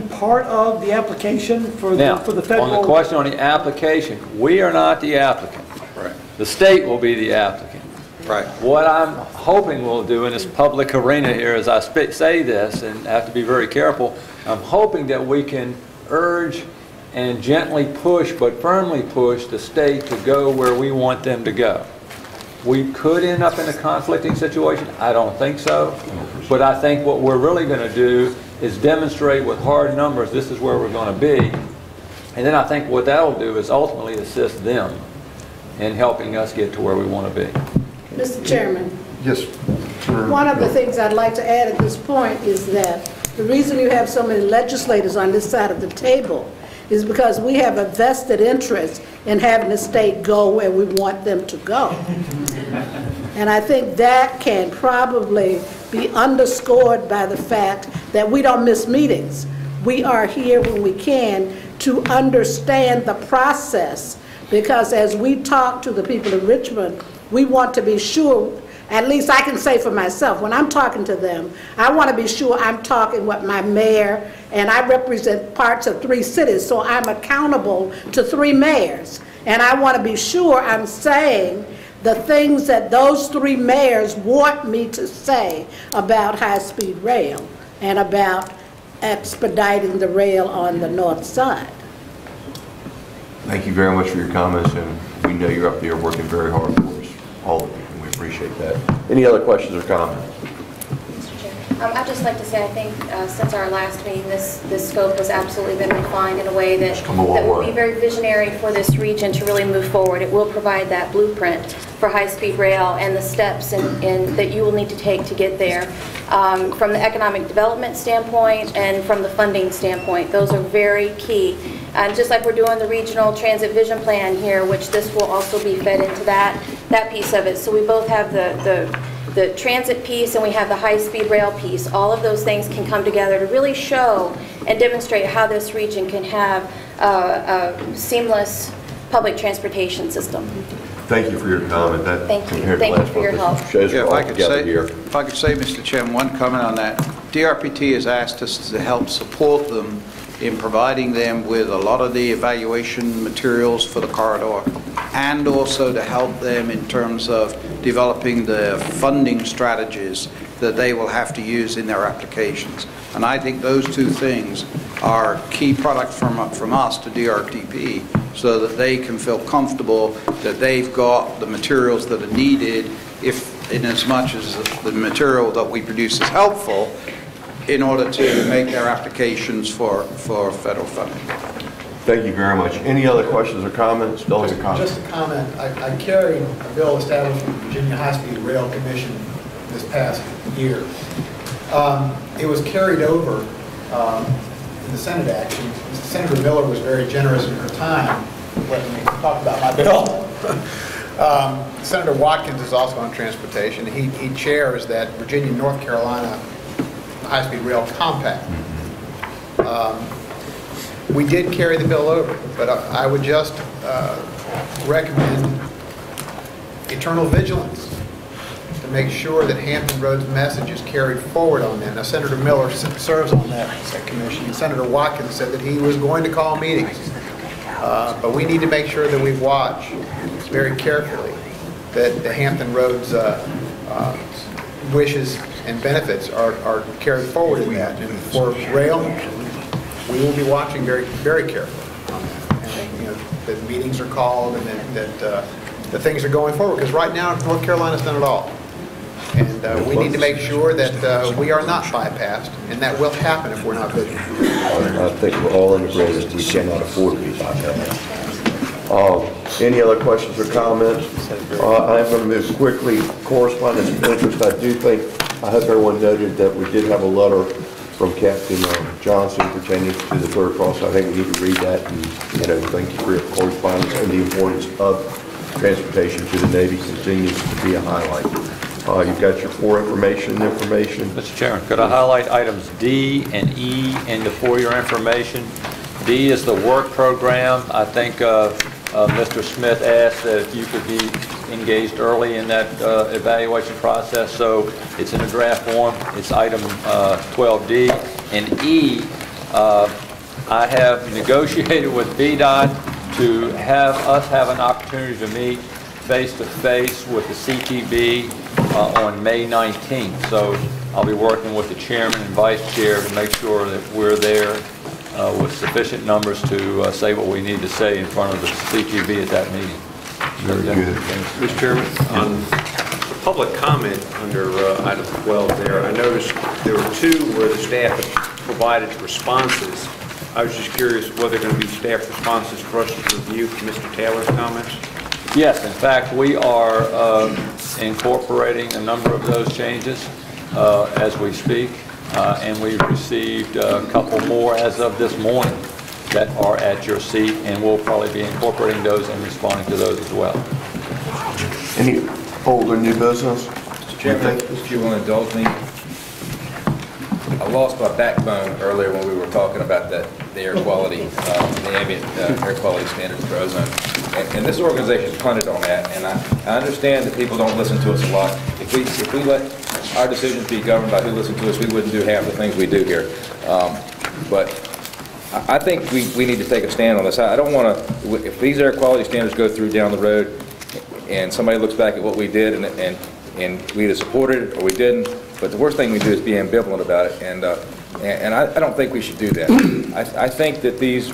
part of the application for the federal? On the question on the application, we are not the applicant. Right. The state will be the applicant. Right. What I'm hoping we'll do in this public arena here as I say this, and have to be very careful, I'm hoping that we can urge and gently push, but firmly push, the state to go where we want them to go. We could end up in a conflicting situation. I don't think so. But I think what we're really going to do is demonstrate with hard numbers this is where we're going to be. And then I think what that'll do is ultimately assist them in helping us get to where we want to be. Mr. Chairman. Yes. One of the things I'd like to add at this point is that the reason you have so many legislators on this side of the table is because we have a vested interest in having the state go where we want them to go. And I think that can probably be underscored by the fact that we don't miss meetings. We are here when we can to understand the process, because as we talk to the people of Richmond, we want to be sure, at least I can say for myself, when I'm talking to them, I want to be sure I'm talking with my mayor, and I represent parts of 3 cities, so I'm accountable to 3 mayors. And I want to be sure I'm saying the things that those 3 mayors want me to say about high-speed rail and about expediting the rail on the north side. Thank you very much for your comments, and we know you're up there working very hard for us, all of you, and we appreciate that. Any other questions or comments? I'd just like to say, I think since our last meeting, this scope has absolutely been refined in a way that will be very visionary for this region to really move forward. It will provide that blueprint for high-speed rail and the steps that you will need to take to get there. From the economic development standpoint and from the funding standpoint, those are very key. And just like we're doing the regional transit vision plan here, which this will also be fed into that piece of it. So we both have the transit piece and we have the high-speed rail piece. All of those things can come together to really show and demonstrate how this region can have a seamless public transportation system. Thank you for your comment. Thank you. Thank you for your help. If I could say, Mr. Chairman, one comment on that. DRPT has asked us to help support them in providing them with a lot of the evaluation materials for the corridor, and also to help them in terms of developing the funding strategies that they will have to use in their applications. And I think those 2 things are key products from us to DRTP, so that they can feel comfortable that they've got the materials that are needed if in as much as the material that we produce is helpful in order to make their applications for federal funding. Thank you very much. Any other questions or comments? Just a comment. I carried a bill establishing the Virginia High-Speed Rail Commission this past year. It was carried over in the Senate action. Senator Miller was very generous in her time letting me talk about my bill. Senator Watkins is also on transportation. He chairs that Virginia North Carolina High-Speed Rail Compact. We did carry the bill over, but I would just recommend eternal vigilance to make sure that Hampton Road's message is carried forward on that. Now, Senator Miller serves on that commission. Senator Watkins said that he was going to call meetings, but we need to make sure that we watch very carefully that the Hampton Road's wishes and benefits are carried forward in that. And for rail, we will be watching very, very carefully on that. And, you know, that meetings are called and that things are going forward. Because right now, North Carolina's done it all. And we need to make sure that we are not bypassed, and that will happen if we're not vigilant. I think we're all in agreement we cannot afford to be bypassed. Any other questions or comments? I am going to move quickly. Correspondence of interest. I hope everyone noted that we did have a letter from Captain Johnson pertaining to the third cross. I think we need to read that and, thank you for your correspondence, and the importance of transportation to the Navy continues to be a highlight. You've got your core information. Mr. Chairman, could I highlight items D and E in the for your information? D is the work program. I think Mr. Smith asked that if you could be engaged early in that evaluation process, so it's in a draft form. It's item 12D. And E, I have negotiated with VDOT to have us have an opportunity to meet face-to-face with the CTB on May 19th. So I'll be working with the chairman and vice chair to make sure that we're there with sufficient numbers to say what we need to say in front of the CTB at that meeting. Very good. Mr. Chairman, on the public comment under item 12 there, I noticed there were two where the staff provided responses. I was just curious whether there are going to be staff responses for us to review from Mr. Taylor's comments. Yes, in fact, we are incorporating a number of those changes as we speak, and we've received a couple more as of this morning that are at your seat, and we'll probably be incorporating those and responding to those as well. Any old or new business? Mr. Chairman, if you will indulge me, I lost my backbone earlier when we were talking about the air quality, the ambient air quality standards for ozone. And this organization punted on that, and I understand that people don't listen to us a lot. If we let our decisions be governed by who listens to us, we wouldn't do half the things we do here. But I think we need to take a stand on this. I don't want to, if these air quality standards go through down the road and somebody looks back at what we did and we either supported it or we didn't, but the worst thing we do is be ambivalent about it, and I don't think we should do that. I think that these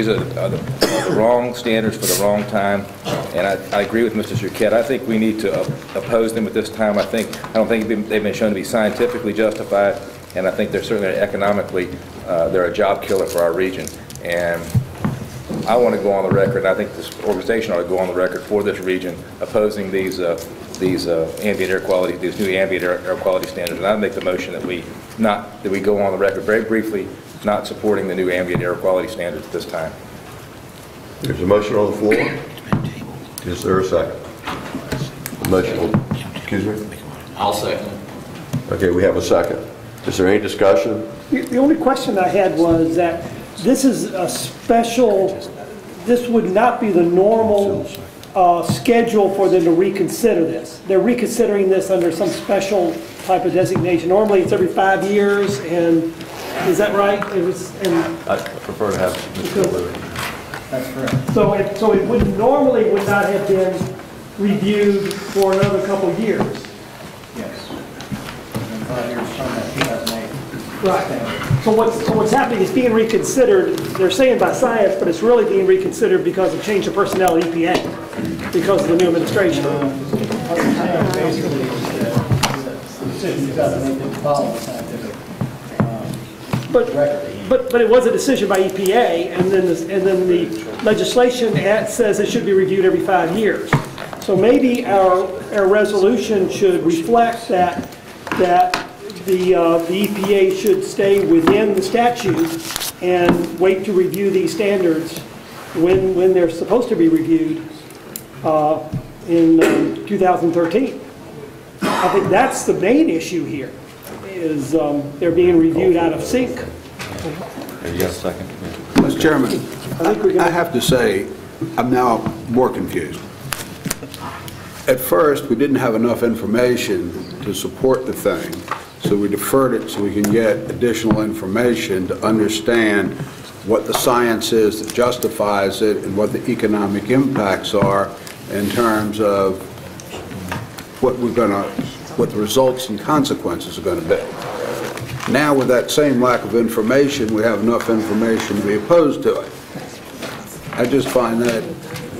are the wrong standards for the wrong time, and I agree with Mr. Chuquette. I think we need to oppose them at this time. I don't think they've been shown to be scientifically justified, and I think they're certainly economically, they're a job killer for our region. And I want to go on the record, and I think this organization ought to go on the record for this region opposing these ambient air quality, these new ambient air quality standards. And I make the motion that we go on the record very briefly, not supporting the new ambient air quality standards at this time. There's a motion on the floor. Is there a second? The motion, excuse me? I'll second. Okay, we have a second. Is there any discussion? The only question I had was that this is a special, this would not be the normal schedule for them to reconsider this. They're reconsidering this under some special type of designation. Normally it's every 5 years, and is that right? I prefer to have Mr. Lewis. That's correct. So it would normally would not have been reviewed for another couple of years. Yes. Within 5 years from that 2008. Right. So what's happening is being reconsidered. They're saying by science, but it's really being reconsidered because of change of personnel at EPA, because of the new administration. decision you've got to make to follow the scientific But it was a decision by EPA, and then the legislation says it should be reviewed every 5 years. So maybe our resolution should reflect that the EPA should stay within the statute and wait to review these standards when they're supposed to be reviewed in 2013. I think that's the main issue here, is they're being reviewed out of sync. You got a second? Mr. Chairman, I have to say, I'm now more confused. At first, we didn't have enough information to support the thing, so we deferred it so we can get additional information to understand what the science is that justifies it and what the economic impacts are in terms of what the results and consequences are going to be. Now, with that same lack of information, we have enough information to be opposed to it. I just find that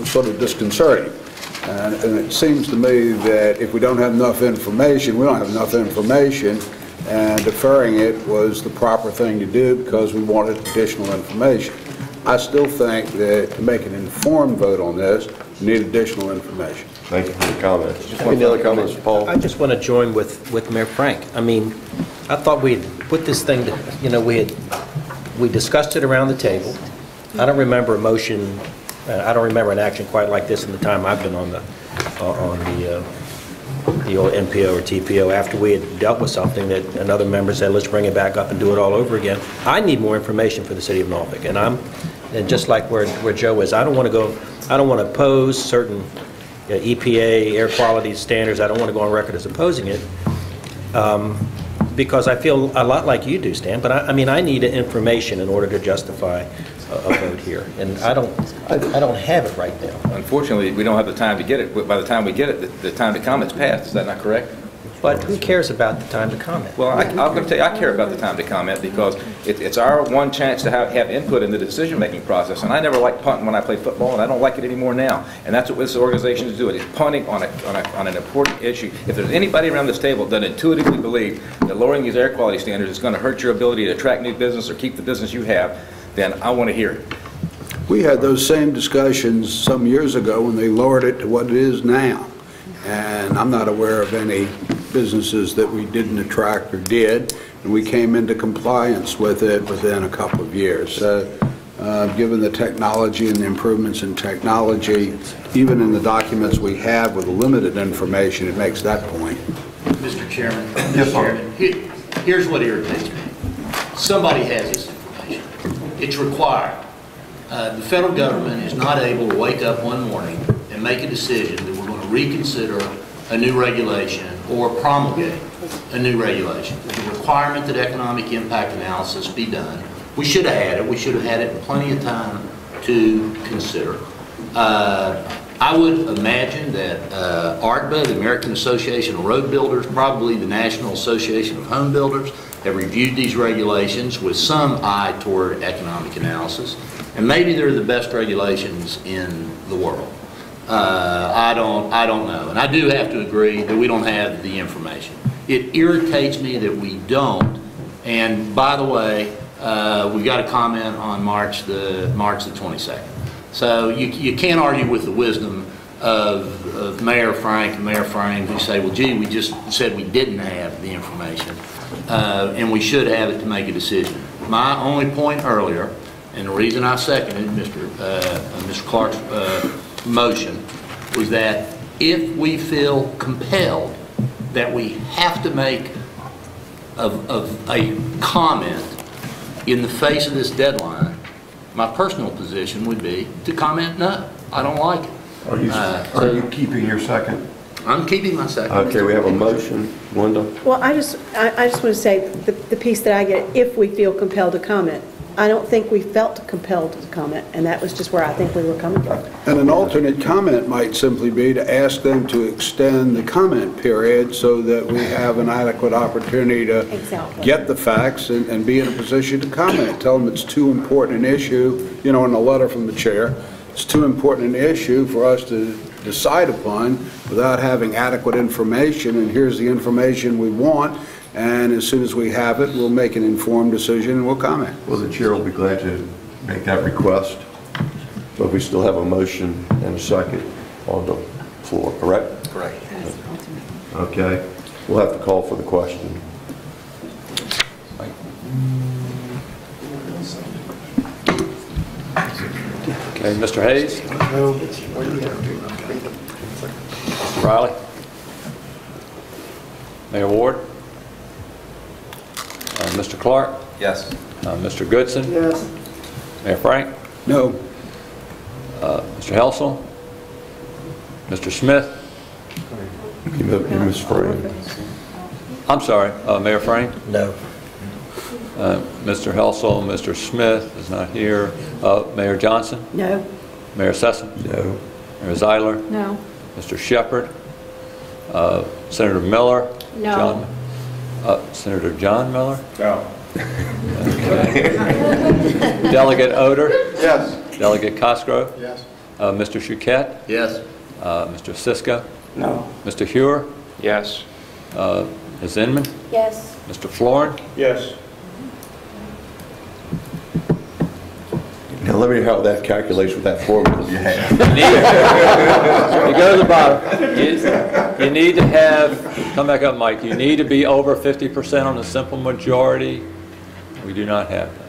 sort of disconcerting. And it seems to me that if we don't have enough information, we don't have enough information, and deferring it was the proper thing to do because we wanted additional information. I still think that to make an informed vote on this, we need additional information. Thank you for your comments. Any other comments, Paul? I just want to join with Mayor Frank. I mean, I thought we had put this thing, we discussed it around the table. I don't remember a motion, I don't remember an action quite like this in the time I've been on the old NPO or TPO, after we had dealt with something that another member said, let's bring it back up and do it all over again. I need more information for the city of Norfolk, and just like where Joe is, I don't want to oppose certain EPA air quality standards. I don't want to go on record as opposing it, because I feel a lot like you do, Stan, but I mean, I need information in order to justify a vote here, and I don't have it right now. Unfortunately, we don't have the time to get it. By the time we get it, the time to comment's passed. Is that not correct? But who cares about the time to comment? Well, I'm going to tell you, I care about the time to comment because it's our one chance to have input in the decision-making process. And I never liked punting when I played football, and I don't like it anymore now. And that's what this organization is doing. It's punting on an important issue. If there's anybody around this table that intuitively believe that lowering these air quality standards is going to hurt your ability to attract new business or keep the business you have, then I want to hear it. We had those same discussions some years ago when they lowered it to what it is now. And I'm not aware of any businesses that we didn't attract or did, and we came into compliance with it within a couple of years. So, given the technology and the improvements in technology, even in the documents we have with limited information, it makes that point. Mr. Chairman, here's what irritates me. Somebody has this information. It's required. The federal government is not able to wake up one morning and make a decision that we're going to reconsider a new regulation or promulgate a new regulation. There's a requirement that economic impact analysis be done. We should have had it. We should have had it in plenty of time to consider. I would imagine that ARTBA, the American Association of Road Builders, probably the National Association of Home Builders, have reviewed these regulations with some eye toward economic analysis. And maybe they're the best regulations in the world. I don't know. And I do have to agree that we don't have the information. It irritates me that we don't. And by the way, we've got a comment on March the 22nd. So you can't argue with the wisdom of Mayor Frank and Mayor Frame, who say, well, gee, we just said we didn't have the information, and we should have it to make a decision. My only point earlier, and the reason I seconded Mr. Clark's motion, was that if we feel compelled that we have to make a comment in the face of this deadline, my personal position would be to comment no. I don't like it. Are you keeping your second? I'm keeping my second. Okay, we have a motion. Wanda? Well, I just want to say the piece that I get, if we feel compelled to comment. I don't think we felt compelled to comment, and that was just where I think we were coming from. And an alternate comment might simply be to ask them to extend the comment period so that we have an adequate opportunity to get the facts and be in a position to comment. Tell them it's too important an issue, you know, in a letter from the chair, it's too important an issue for us to decide upon without having adequate information, and here's the information we want, and as soon as we have it, we'll make an informed decision and we'll comment. Well, the chair will be glad to make that request, but we still have a motion and a second on the floor, correct? Correct. Okay, we'll have to call for the question. Okay, Mr. Hayes? No. Mr. Riley? Mayor Ward? Mr. Clark? Yes. Mr. Goodson? Yes. Mayor Frank? No. Mr. Helsel? Mr. Smith? You Ms. Frame. I'm sorry, Mayor Frame? No. Mr. Helsel, Mr. Smith is not here. Mayor Johnson? No. Mayor Sessom? No. Mayor Zeiler? No. Mr. Shepherd? Senator Miller? No. Senator John Miller? No. Okay. Delegate Oder? Yes. Delegate Cosgrove? Yes. Mr. Chouquette? Yes. Mr. Siska? No. Mr. Hewer? Yes. Ms. Inman? Yes. Mr. Florin? Yes. Now let me hear how that calculates with that formula you have. You go to the bottom. You need to have, come back up, Mike, you need to be over 50% on a simple majority. We do not have that.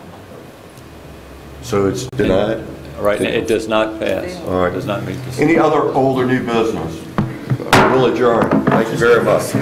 So it's denied? Right now, it does not pass. All right. It does not meet the... Any other old or new business? We'll adjourn. Thank you very much.